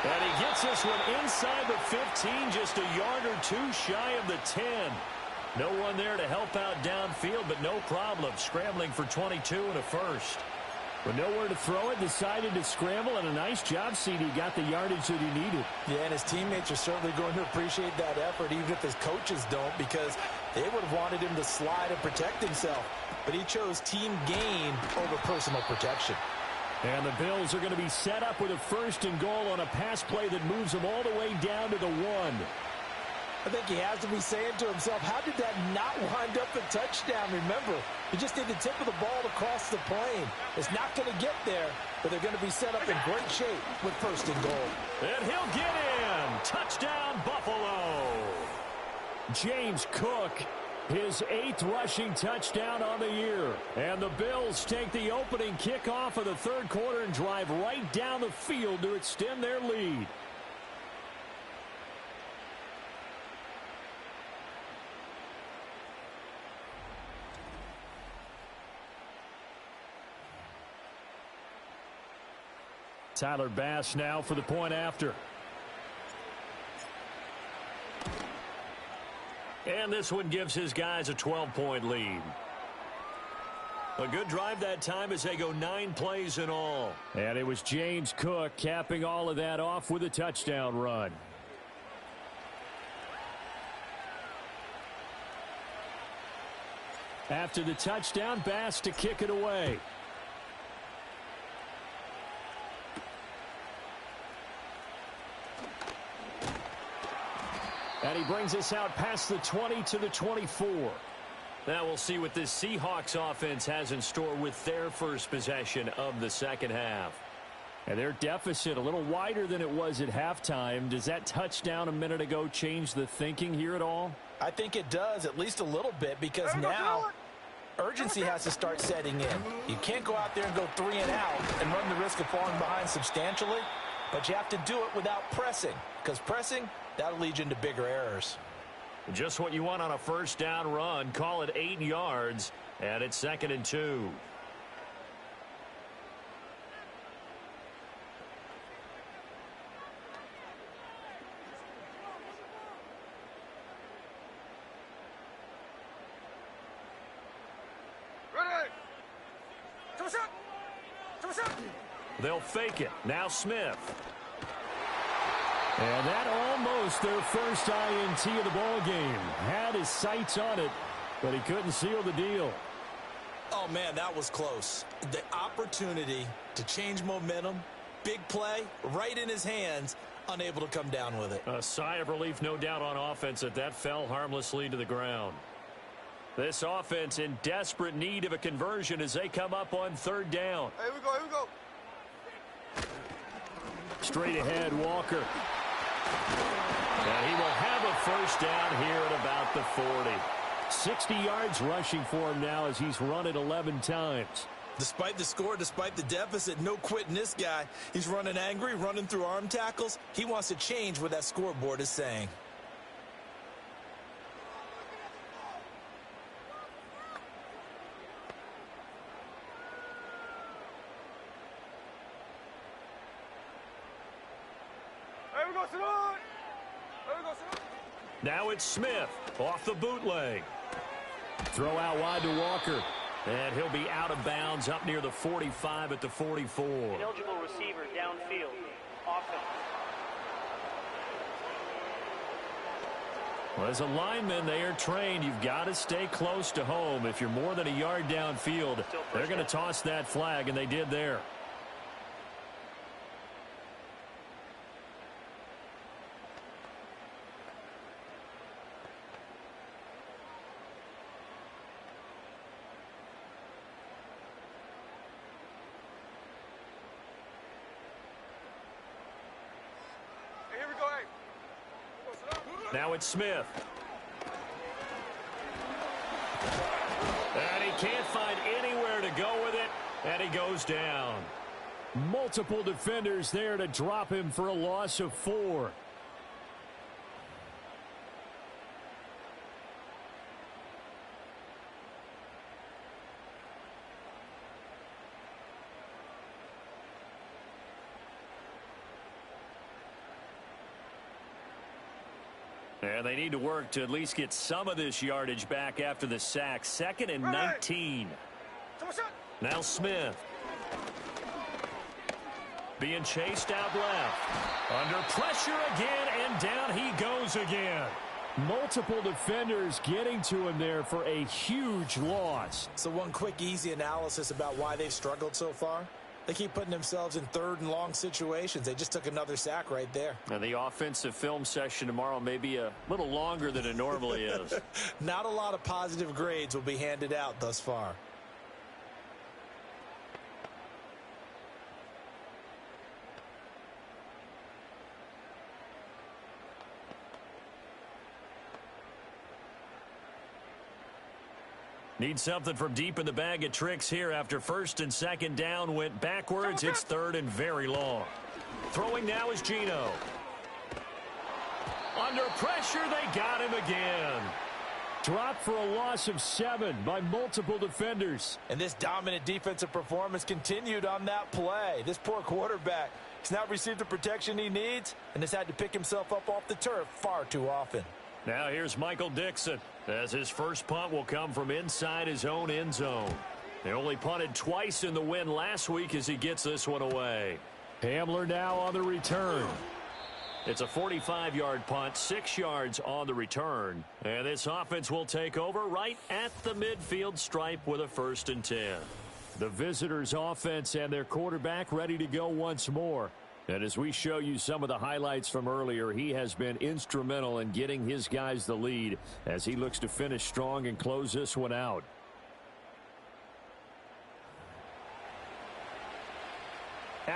Speaker 3: And he gets this one inside the 15, just a yard or 2 shy of the 10. No one there to help out downfield, but no problem. Scrambling for 22 and a first.
Speaker 6: With nowhere to throw it, decided to scramble, and a nice job, CD. Got the yardage that he needed.
Speaker 4: Yeah, and his teammates are certainly going to appreciate that effort, even if his coaches don't, because they would have wanted him to slide and protect himself. But he chose team gain over personal protection.
Speaker 6: And the Bills are going to be set up with a 1st and goal on a pass play that moves them all the way down to the 1.
Speaker 4: I think he has to be saying to himself, how did that not wind up a touchdown? Remember, he just did the tip of the ball to cross the plane. It's not going to get there, but they're going to be set up in great shape with 1st and goal.
Speaker 3: And he'll get in. Touchdown, Buffalo.
Speaker 6: James Cook, his 8th rushing touchdown on the year. And the Bills take the opening kickoff of the 3rd quarter and drive right down the field to extend their lead. Tyler Bass now for the point after.
Speaker 3: And this one gives his guys a 12-point lead. A good drive that time as they go 9 plays in all.
Speaker 6: And it was James Cook capping all of that off with a touchdown run. After the touchdown, Bass to kick it away. And he brings us out past the 20 to the 24.
Speaker 3: Now we'll see what this Seahawks offense has in store with their first possession of the second half. And their deficit a little wider than it was at halftime. Does that touchdown a minute ago change the thinking here at all?
Speaker 4: I think it does, at least a little bit, because now urgency has to start setting in. You can't go out there and go 3 and out and run the risk of falling behind substantially, but you have to do it without pressing, because pressing, that'll lead you into bigger errors.
Speaker 3: Just what you want on a first down run. Call it 8 yards, and it's 2nd and 2. They'll fake it. Now Smith. And that almost their first INT of the ball game. Had his sights on it, but he couldn't seal the deal.
Speaker 4: Oh, man, that was close. The opportunity to change momentum, big play, right in his hands, unable to come down with it.
Speaker 3: A sigh of relief, no doubt, on offense that fell harmlessly to the ground. This offense in desperate need of a conversion as they come up on 3rd down.
Speaker 5: Here we go, here we go.
Speaker 3: Straight ahead, Walker. And he will have a first down here at about the 40. 60 yards rushing for him now as he's run it 11 times.
Speaker 4: Despite the score, despite the deficit, no quitting this guy. He's running angry, running through arm tackles. He wants to change what that scoreboard is saying.
Speaker 3: Now it's Smith off the bootleg. Throw out wide to Walker. And he'll be out of bounds up near the 45 at the 44.
Speaker 8: An eligible receiver downfield. Offense.
Speaker 3: Well, as a lineman, they are trained. You've got to stay close to home. If you're more than a yard downfield, they're going to toss that flag, and they did there. Now it's Smith. And he can't find anywhere to go with it, and he goes down. Multiple defenders there to drop him for a loss of 4. And they need to work to at least get some of this yardage back after the sack. 2nd and 19. Now Smith. Being chased out left. Under pressure again, and down he goes again. Multiple defenders getting to him there for a huge loss.
Speaker 4: So one quick, easy analysis about why they've struggled so far. They keep putting themselves in 3rd and long situations. They just took another sack right there.
Speaker 3: And the offensive film session tomorrow may be a little longer than it normally is.
Speaker 4: Not a lot of positive grades will be handed out thus far.
Speaker 3: Need something from deep in the bag of tricks here after 1st and 2nd down went backwards. It's 3rd and very long. Throwing now is Gino. Under pressure, they got him again.
Speaker 4: Dropped for a loss of 7 by multiple defenders. And this dominant defensive performance continued on that play. This poor quarterback has not received the protection he needs and has had to pick himself up off the turf far too often.
Speaker 3: Now here's Michael Dixon, as his first punt will come from inside his own end zone. They only punted twice in the win last week as he gets this one away.
Speaker 4: Hamler now on the return.
Speaker 3: It's a 45-yard punt, 6 yards on the return. And this offense will take over right at the midfield stripe with a 1st and 10. The visitors' offense and their quarterback ready to go once more. And as we show you some of the highlights from earlier, he has been instrumental in getting his guys the lead as he looks to finish strong and close this one out.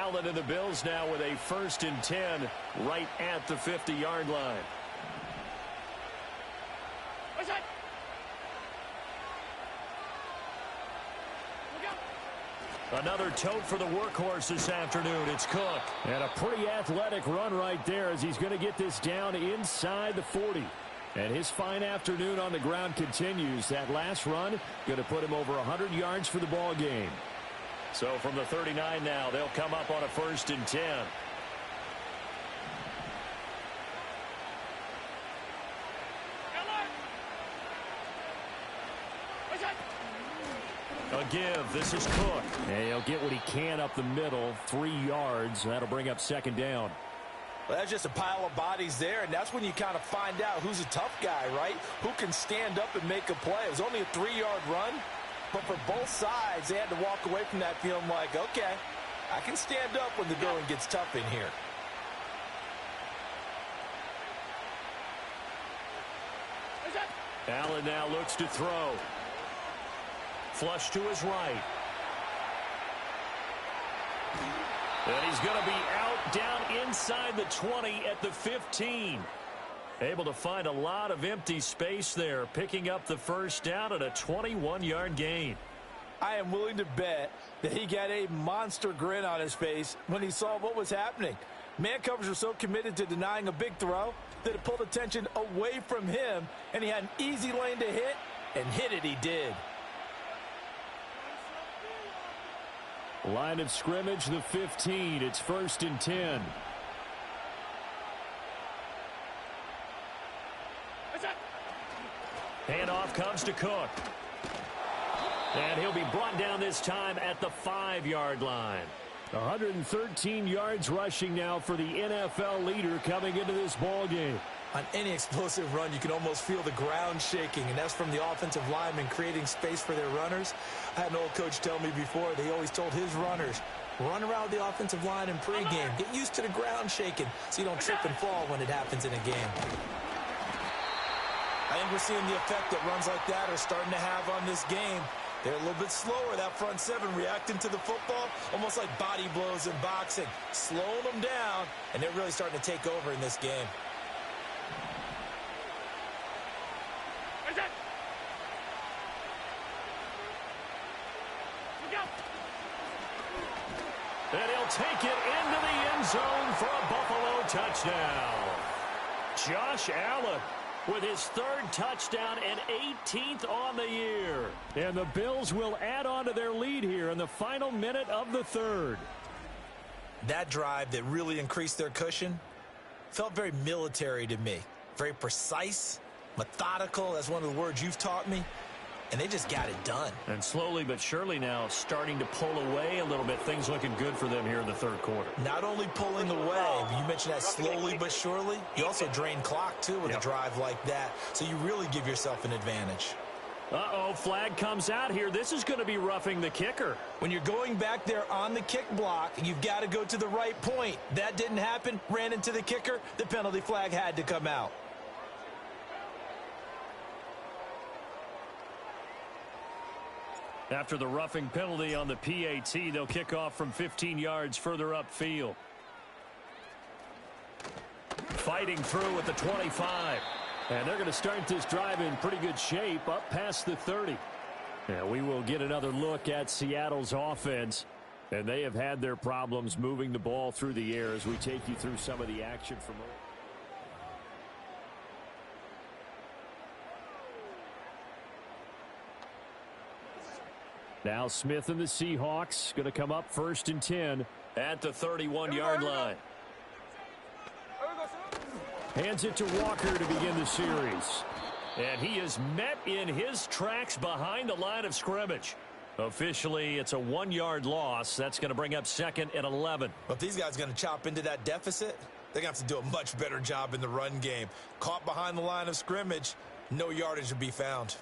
Speaker 3: Allen and the Bills now with a 1st and 10 right at the 50-yard line. Another tote for the workhorse this afternoon. It's Cook. And a pretty athletic run right there as he's going to get this down inside the 40. And his fine afternoon on the ground continues. That last run going to put him over 100 yards for the ball game. So from the 39 now, they'll come up on a 1st and 10. A give. This is Cook. And he'll get what he can up the middle. 3 yards. That'll bring up 2nd down.
Speaker 4: Well, that's just a pile of bodies there, and that's when you kind of find out who's a tough guy, right? Who can stand up and make a play. It was only a 3-yard run, but for both sides, they had to walk away from that feeling like, okay, I can stand up when the going gets tough in here.
Speaker 3: Allen now looks to throw. Flush to his right. And he's going to be out down inside the 20 at the 15. Able to find a lot of empty space there, picking up the 1st down at a 21-yard gain.
Speaker 4: I am willing to bet that he got a monster grin on his face when he saw what was happening. Man coverage were so committed to denying a big throw that it pulled attention away from him, and he had an easy lane to hit, and hit it he did.
Speaker 3: Line of scrimmage, the 15. It's 1st and 10. Handoff comes to Cook. And he'll be brought down this time at the 5-yard line. 113 yards rushing now for the NFL leader coming into this ball game.
Speaker 4: On any explosive run, you can almost feel the ground shaking, and that's from the offensive linemen creating space for their runners. I had an old coach tell me before, they always told his runners, run around the offensive line in pregame. Get used to the ground shaking so you don't trip and fall when it happens in a game. I think we're seeing the effect that runs like that are starting to have on this game. They're a little bit slower, that front 7, reacting to the football, almost like body blows in boxing, slowing them down, and they're really starting to take over in this game.
Speaker 3: And he'll take it into the end zone for a Buffalo touchdown. Josh Allen with his 3rd touchdown and 18th on the year. And the Bills will add on to their lead here in the final minute of the 3rd.
Speaker 4: That drive that really increased their cushion felt very military to me. Very precise, methodical. That's one of the words you've taught me. And they just got it done.
Speaker 3: And slowly but surely now starting to pull away a little bit. Things looking good for them here in the 3rd quarter.
Speaker 4: Not only pulling away, but you mentioned that slowly but surely. You also drain clock, too, with a drive like that. So you really give yourself an advantage.
Speaker 3: Uh-oh, flag comes out here. This is going to be roughing the kicker.
Speaker 4: When you're going back there on the kick block, you've got to go to the right point. That didn't happen. Ran into the kicker. The penalty flag had to come out.
Speaker 3: After the roughing penalty on the PAT, they'll kick off from 15 yards further upfield. Fighting through at the 25. And they're going to start this drive in pretty good shape up past the 30. And we will get another look at Seattle's offense. And they have had their problems moving the ball through the air as we take you through some of the action from earlier. Now Smith and the Seahawks going to come up 1st and 10 at the 31-yard line. Hands it to Walker to begin the series. And he is met in his tracks behind the line of scrimmage. Officially, it's a 1-yard loss. That's going to bring up 2nd and 11.
Speaker 4: Well, if these guys are going to chop into that deficit, they're going to have to do a much better job in the run game. Caught behind the line of scrimmage, no yardage to be found.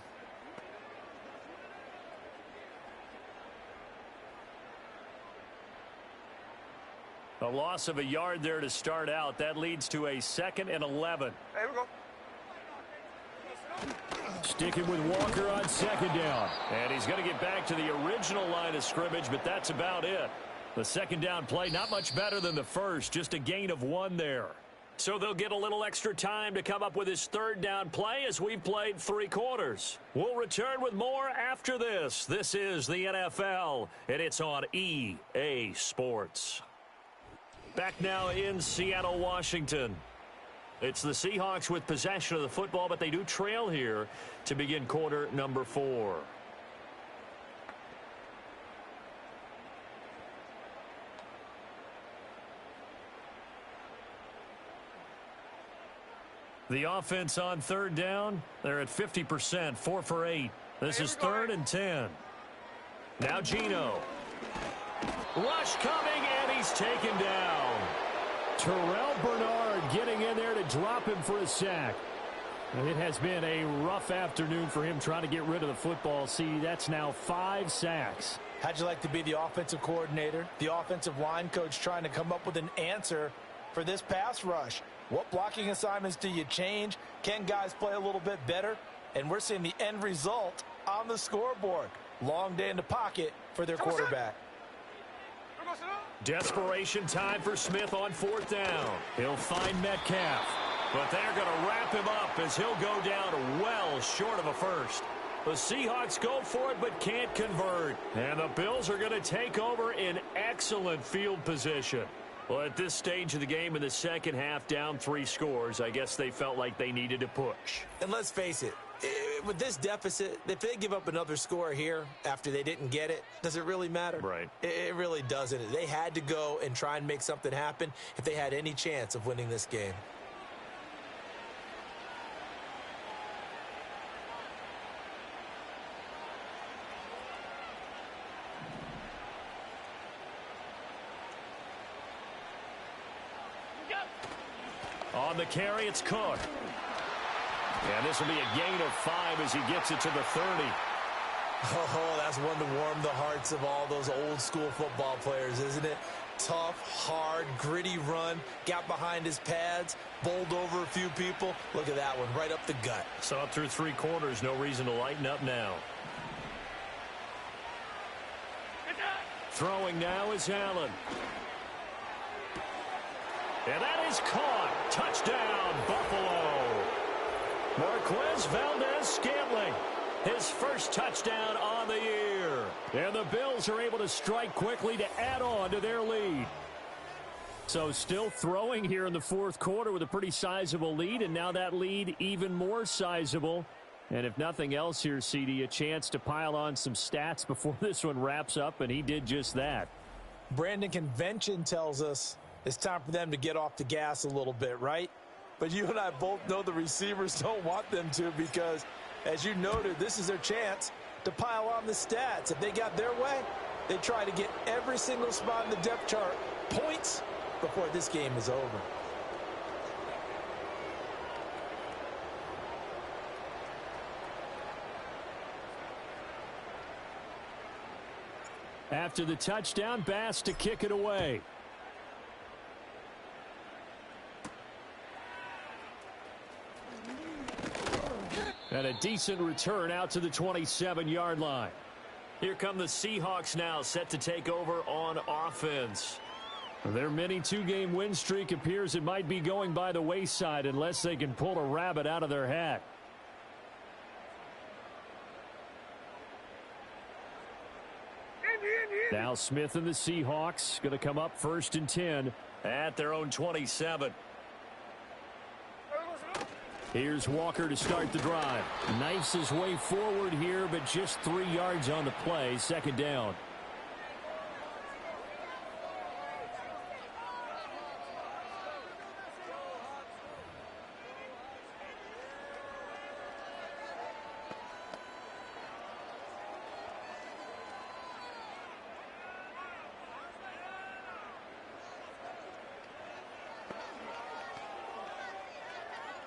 Speaker 3: A loss of a yard there to start out. That leads to a 2nd and 11.
Speaker 5: Here we go.
Speaker 3: Sticking with Walker on 2nd down. And he's going to get back to the original line of scrimmage, but that's about it. The second down play, not much better than the first, just a gain of 1 there. So they'll get a little extra time to come up with his third down play as we've played 3 quarters. We'll return with more after this. This is the NFL, and it's on EA Sports. Back now in Seattle, Washington. It's the Seahawks with possession of the football, but they do trail here to begin quarter number 4. The offense on third down, they're at 50%, 4 for 8. This is 3rd and 10. Now Geno. Rush coming, and he's taken down.
Speaker 6: Terrell Bernard getting in there to drop him for a sack. It has been a rough afternoon for him trying to get rid of the football. See, that's now 5 sacks.
Speaker 4: How'd you like to be the offensive coordinator, the offensive line coach trying to come up with an answer for this pass rush? What blocking assignments do you change? Can guys play a little bit better? And we're seeing the end result on the scoreboard. Long day in the pocket for their quarterback.
Speaker 3: Desperation time for Smith on 4th down. He'll find Metcalf, but they're going to wrap him up as he'll go down well short of a first. The Seahawks go for it but can't convert. And the Bills are going to take over in excellent field position. Well, at this stage of the game in the second half, down 3 scores, I guess they felt like they needed to push.
Speaker 4: And let's face it, with this deficit, if they give up another score here after they didn't get it, does it really matter?
Speaker 3: Right.
Speaker 4: It really doesn't. They had to go and try and make something happen if they had any chance of winning this game.
Speaker 3: On the carry, it's Cook. And this will be a gain of 5 as he gets it to the 30.
Speaker 4: Oh, that's one to warm the hearts of all those old school football players, isn't it? Tough, hard, gritty run, got behind his pads, bowled over a few people. Look at that one, right up the gut.
Speaker 3: So up through 3 quarters, no reason to lighten up now. Throwing now is Allen. And that is caught. Touchdown, Buffalo. Marquez Valdez-Scantling, his first touchdown on the year. And the Bills are able to strike quickly to add on to their lead. So still throwing here in the 4th quarter with a pretty sizable lead, and now that lead even more sizable. And if nothing else here, CD, a chance to pile on some stats before this one wraps up, and he did just that.
Speaker 4: Brandon, convention tells us it's time for them to get off the gas a little bit, right? But you and I both know the receivers don't want them to because, as you noted, this is their chance to pile on the stats. If they got their way, they try to get every single spot in the depth chart points before this game is over.
Speaker 6: After the touchdown, Bass to kick it away. And a decent return out to the 27-yard line. Here come the Seahawks now, set to take over on offense. Their mini 2-game win streak appears it might be going by the wayside unless they can pull a rabbit out of their hat. Now Smith and the Seahawks going to come up 1st and 10
Speaker 3: at their own 27.
Speaker 6: Here's Walker to start the drive. Knifes his way forward here, but just 3 yards on the play. 2nd down.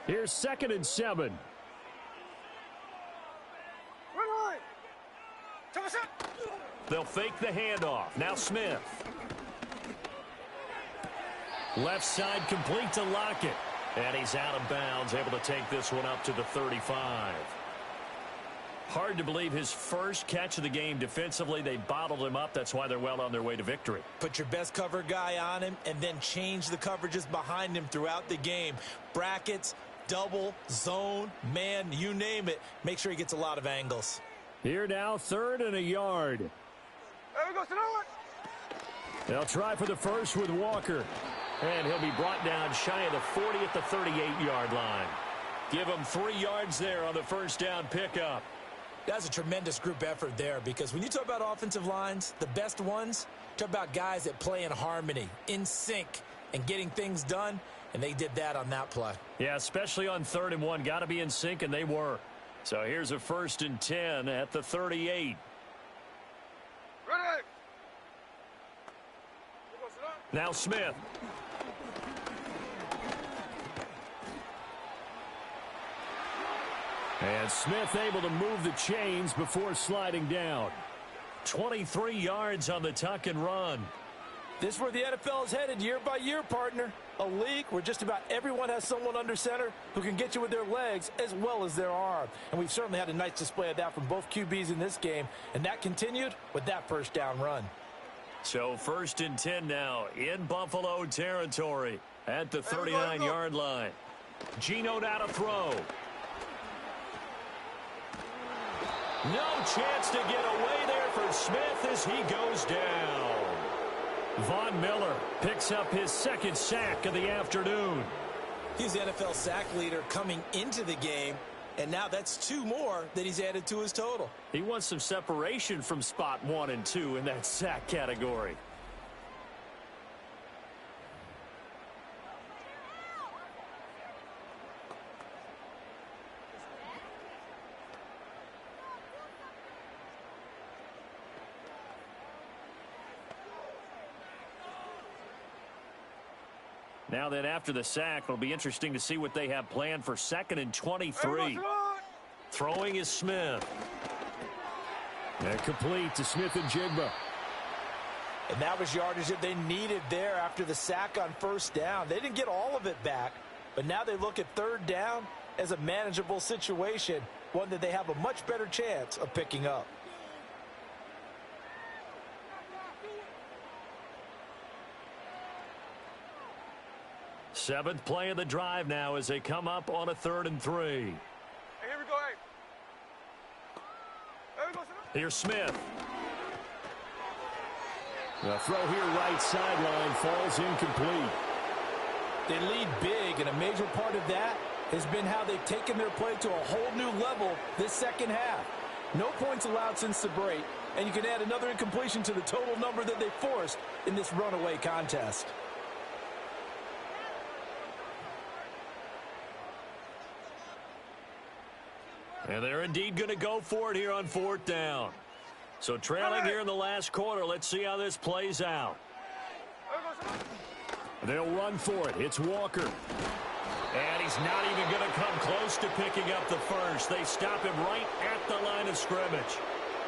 Speaker 6: Here's 2nd and 7.
Speaker 3: They'll fake the handoff. Now Smith. Left side complete to Lockett. And he's out of bounds, able to take this one up to the 35. Hard to believe his first catch of the game defensively. They bottled him up. That's why they're well on their way to victory.
Speaker 4: Put your best cover guy on him and then change the coverages behind him throughout the game. Brackets, double, zone, man, you name it. Make sure he gets a lot of angles.
Speaker 6: Here now, 3rd and a yard.
Speaker 5: There we go, sit down.
Speaker 6: They'll try for the first with Walker.
Speaker 3: And he'll be brought down shy of the 40 at the 38-yard line. Give him 3 yards there on the first down pickup.
Speaker 4: That's a tremendous group effort there, because when you talk about offensive lines, the best ones, talk about guys that play in harmony, in sync, and getting things done, and they did that on that play.
Speaker 3: Yeah, especially on 3rd and 1. Got to be in sync, and they were. So here's a 1st and 10 at the 38.
Speaker 5: Ready.
Speaker 3: Now Smith.
Speaker 6: And Smith able to move the chains before sliding down.
Speaker 3: 23 yards on the tuck and run.
Speaker 4: This is where the NFL is headed year by year, partner. A league where just about everyone has someone under center who can get you with their legs as well as their arm. And we've certainly had a nice display of that from both QBs in this game. And that continued with that first down run.
Speaker 3: So 1st and 10 now in Buffalo territory at the 39-yard line. Geno now to throw. No chance to get away there for Smith as he goes down. Von Miller picks up his 2nd sack of the afternoon.
Speaker 4: He's the NFL sack leader coming into the game, and now that's 2 more that he's added to his total.
Speaker 3: He wants some separation from spot 1 and 2 in that sack category. Now then, after the sack, it'll be interesting to see what they have planned for 2nd and 23. Throwing is Smith.
Speaker 6: And complete to Smith and Jigba.
Speaker 4: And that was yardage that they needed there after the sack on 1st down. They didn't get all of it back, but now they look at 3rd down as a manageable situation, one that they have a much better chance of picking up.
Speaker 3: Seventh play of the drive now as they come up on a 3rd and 3.
Speaker 5: Hey, here we go, hey. There we go,
Speaker 3: Here's Smith.
Speaker 6: The throw here right sideline falls incomplete.
Speaker 4: They lead big, and a major part of that has been how they've taken their play to a whole new level this second half. No points allowed since the break, and you can add another incompletion to the total number that they forced in this runaway contest.
Speaker 3: And they're indeed going to go for it here on 4th down. So trailing here in the last quarter. Let's see how this plays out.
Speaker 6: They'll run for it. It's Walker.
Speaker 3: And he's not even going to come close to picking up the first. They stop him right at the line of scrimmage.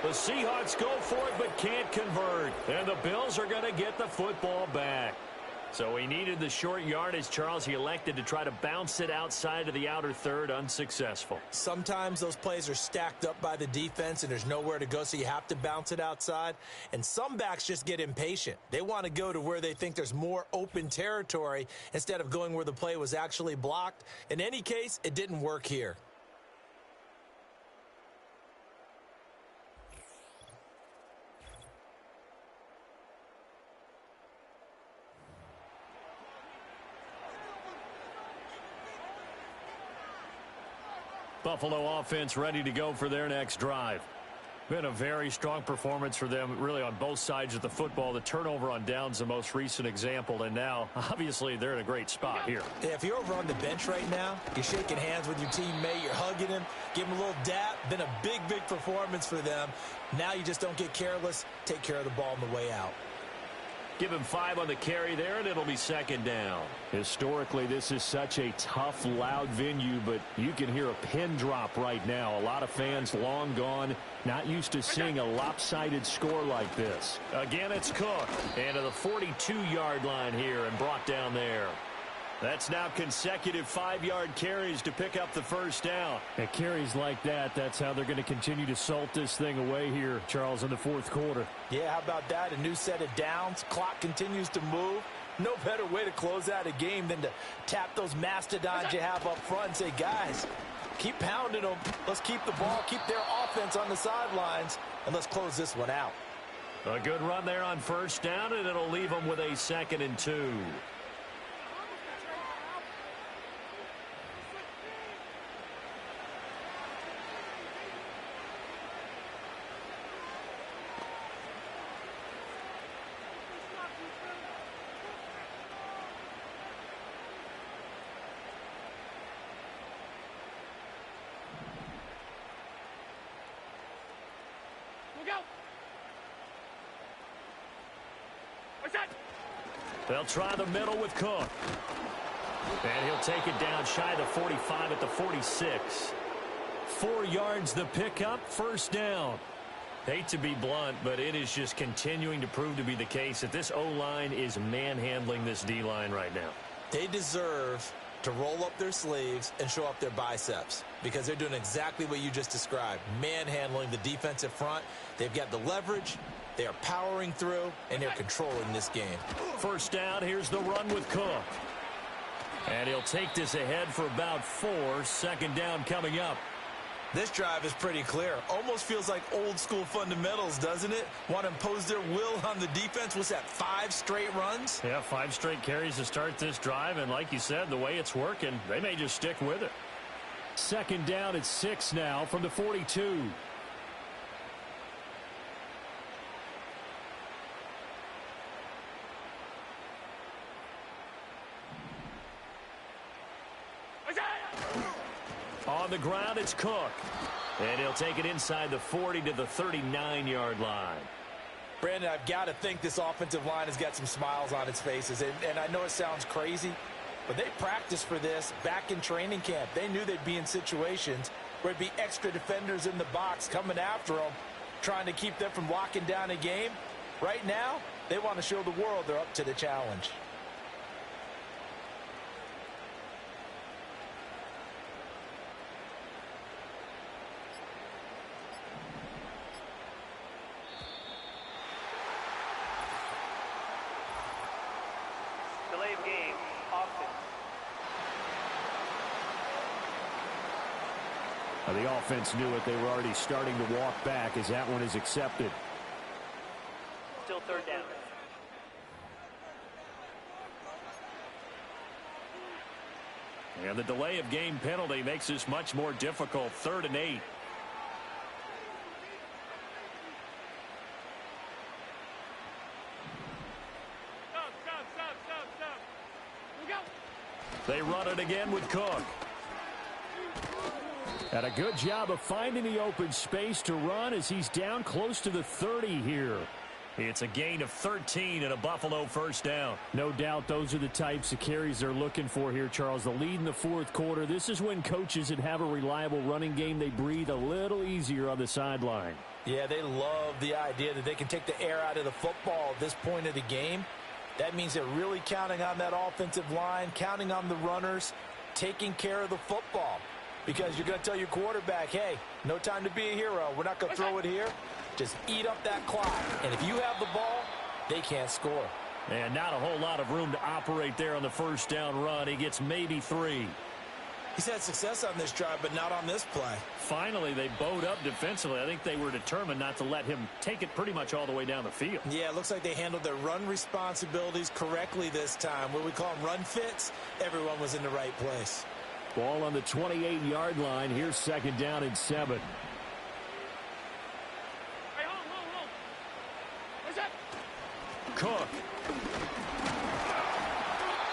Speaker 3: The Seahawks go for it but can't convert. And the Bills are going to get the football back. So he needed the short yardage, Charles. He elected to try to bounce it outside of the outer third, unsuccessful.
Speaker 4: Sometimes those plays are stacked up by the defense and there's nowhere to go, so you have to bounce it outside. And some backs just get impatient. They want to go to where they think there's more open territory instead of going where the play was actually blocked. In any case, it didn't work here.
Speaker 3: Buffalo offense ready to go for their next drive. Been a very strong performance for them, really, on both sides of the football. The turnover on downs, the most recent example, and now, obviously, they're in a great spot here.
Speaker 4: Yeah, if you're over on the bench right now, you're shaking hands with your teammate, you're hugging him, give him a little dap. Been a big, big performance for them. Now you just don't get careless. Take care of the ball on the way out.
Speaker 3: Give him 5 on the carry there, and it'll be second down.
Speaker 6: Historically, this is such a tough, loud venue, but you can hear a pin drop right now. A lot of fans long gone, not used to seeing a lopsided score like this.
Speaker 3: Again, it's Cook. And to the 42-yard line here and brought down there. That's now consecutive 5-yard carries to pick up the first down.
Speaker 6: At carries like that, that's how they're going to continue to salt this thing away here, Charles, in the fourth quarter.
Speaker 4: Yeah, how about that? A new set of downs. Clock continues to move. No better way to close out a game than to tap those mastodons you have up front and say, guys, keep pounding them. Let's keep the ball, keep their offense on the sidelines, and let's close this one out.
Speaker 3: A good run there on first down, and it'll leave them with a 2nd and 2. They'll try the middle with Cook. And he'll take it down shy of the 45 at the 46. 4 yards the pickup, first down. Hate to be blunt, but it is just continuing to prove to be the case that this O-line is manhandling this D-line right now.
Speaker 4: They deserve to roll up their sleeves and show up their biceps because they're doing exactly what you just described, manhandling the defensive front. They've got the leverage. They are powering through, and they're controlling this game.
Speaker 3: First down, here's the run with Cook. And he'll take this ahead for about 4. 2nd down coming up.
Speaker 4: This drive is pretty clear. Almost feels like old school fundamentals, doesn't it? Want to impose their will on the defense. What's that, 5 straight runs?
Speaker 3: Yeah, 5 straight carries to start this drive. And like you said, the way it's working, they may just stick with it.
Speaker 6: 2nd down at 6 now from the 42.
Speaker 3: On the ground, it's Cook. And he'll take it inside the 40 to the 39-yard line.
Speaker 4: Brandon, I've got to think this offensive line has got some smiles on its faces. And I know it sounds crazy, but they practiced for this back in training camp. They knew they'd be in situations where there'd be extra defenders in the box coming after them, trying to keep them from locking down a game. Right now, they want to show the world they're up to the challenge.
Speaker 8: Delay of game, offense.
Speaker 6: The offense knew it. They were already starting to walk back as that one is accepted.
Speaker 8: Still 3rd down.
Speaker 3: And the delay of game penalty makes this much more difficult. 3rd and 8. They run it again with Cook.
Speaker 6: And a good job of finding the open space to run as he's down close to the 30 here.
Speaker 3: It's a gain of 13 and a Buffalo first down.
Speaker 6: No doubt those are the types of carries they're looking for here, Charles. The lead in the fourth quarter. This is when coaches that have a reliable running game, they breathe a little easier on the sideline.
Speaker 4: Yeah, they love the idea that they can take the air out of the football at this point of the game. That means they're really counting on that offensive line, counting on the runners, taking care of the football. Because you're going to tell your quarterback, hey, no time to be a hero. We're not going to throw it here. Just eat up that clock. And if you have the ball, they can't score.
Speaker 3: And not a whole lot of room to operate there on the first down run. He gets maybe 3.
Speaker 4: He's had success on this drive, but not on this play.
Speaker 3: Finally, they bowed up defensively. I think they were determined not to let him take it pretty much all the way down the field.
Speaker 4: Yeah, it looks like they handled their run responsibilities correctly this time. What we call them run fits, everyone was in the right place.
Speaker 6: Ball on the 28-yard line. Here's 2nd down and 7.
Speaker 5: Hey, hold. What's that?
Speaker 3: Cook.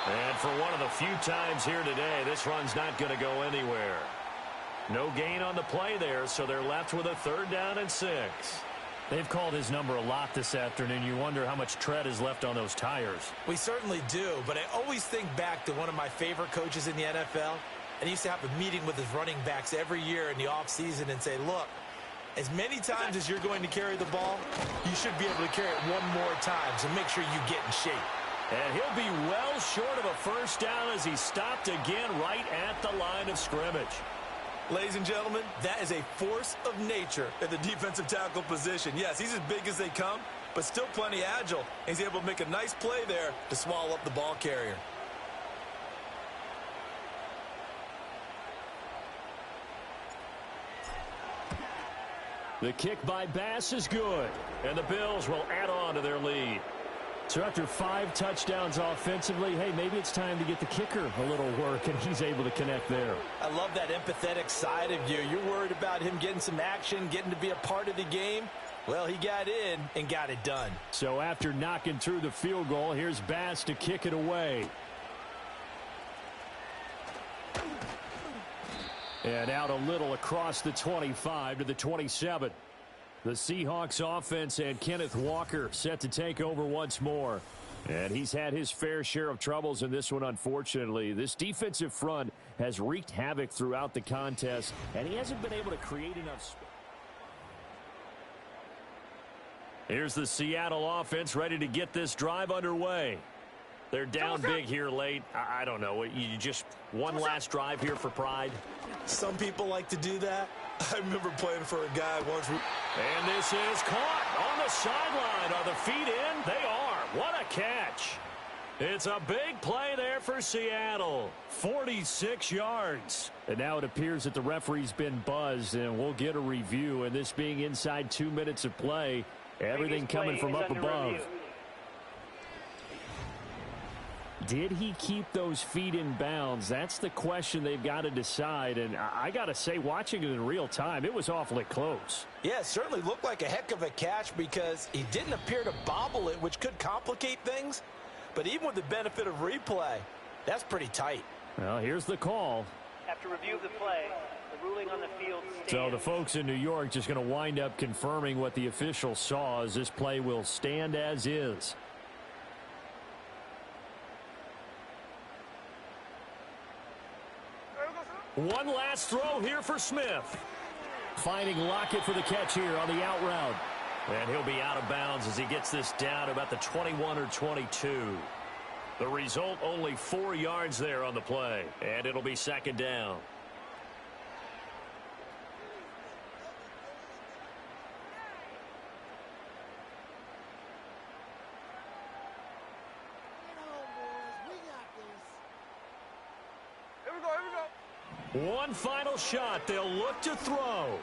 Speaker 3: And for one of the few times here today, this run's not going to go anywhere. No gain on the play there, so they're left with a 3rd down and 6.
Speaker 6: They've called his number a lot this afternoon. You wonder how much tread is left on those tires.
Speaker 4: We certainly do, but I always think back to one of my favorite coaches in the NFL, and he used to have a meeting with his running backs every year in the offseason and say, look, as many times as you're going to carry the ball, you should be able to carry it one more time, so make sure you get in shape.
Speaker 3: And he'll be well short of a first down as he stopped again right at the line of scrimmage.
Speaker 4: Ladies and gentlemen, that is a force of nature at the defensive tackle position. Yes, he's as big as they come, but still plenty agile. He's able to make a nice play there to swallow up the ball carrier.
Speaker 3: The kick by Bass is good, and the Bills will add on to their lead.
Speaker 6: So after 5 touchdowns offensively, hey, maybe it's time to get the kicker a little work, and he's able to connect there.
Speaker 4: I love that empathetic side of you. You're worried about him getting some action, getting to be a part of the game. Well, he got in and got it done.
Speaker 6: So after knocking through the field goal, here's Bass to kick it away. And out a little across the 25 to the 27. The Seahawks offense and Kenneth Walker set to take over once more. And he's had his fair share of troubles in this one, unfortunately. This defensive front has wreaked havoc throughout the contest, and he hasn't been able to create enough space.
Speaker 3: Here's the Seattle offense ready to get this drive underway. They're down big here late. I don't know. You just one last drive here for pride?
Speaker 4: Some people like to do that. I remember playing for a guy once.
Speaker 3: And this is caught on the sideline. Are the feet in? They are. What a catch. It's a big play there for Seattle. 46 yards.
Speaker 6: And now it appears that the referee's been buzzed, and we'll get a review. And this being inside 2 minutes of play, everything coming from up above. Did he keep those feet in bounds? That's the question they've got to decide. And I got to say, watching it in real time, it was awfully close.
Speaker 4: Yeah, it certainly looked like a heck of a catch because he didn't appear to bobble it, which could complicate things. But even with the benefit of replay, that's pretty tight.
Speaker 6: Well, here's the call.
Speaker 8: After review of the play, the ruling on the field stands.
Speaker 6: So the folks in New York just going to wind up confirming what the official saw, as this play will stand as is.
Speaker 3: One last throw here for Smith.
Speaker 6: Finding Lockett for the catch here on the out route.
Speaker 3: And he'll be out of bounds as he gets this down about the 21 or 22. The result, only 4 yards there on the play. And it'll be second down. One final shot. They'll look to throw.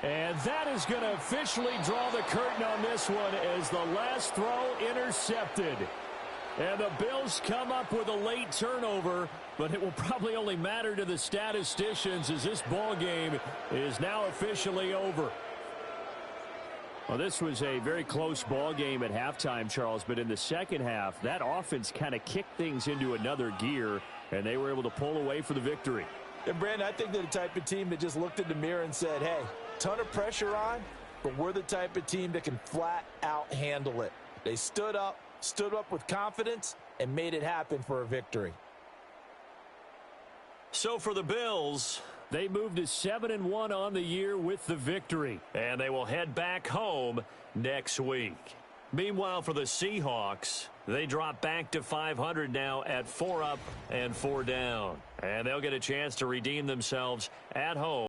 Speaker 6: And that is going to officially draw the curtain on this one as the last throw intercepted. And the Bills come up with a late turnover, but it will probably only matter to the statisticians as this ball game is now officially over. Well, this was a very close ball game at halftime, Charles, but in the second half, that offense kind of kicked things into another gear, and they were able to pull away for the victory.
Speaker 4: And, Brandon, I think they're the type of team that just looked in the mirror and said, hey, ton of pressure on, but we're the type of team that can flat out handle it. They stood up with confidence, and made it happen for a victory.
Speaker 3: So for the Bills,
Speaker 6: they moved to 7-1 on the year with the victory.
Speaker 3: And they will head back home next week. Meanwhile, for the Seahawks, they drop back to 500 now at 4 up and 4 down. And they'll get a chance to redeem themselves at home.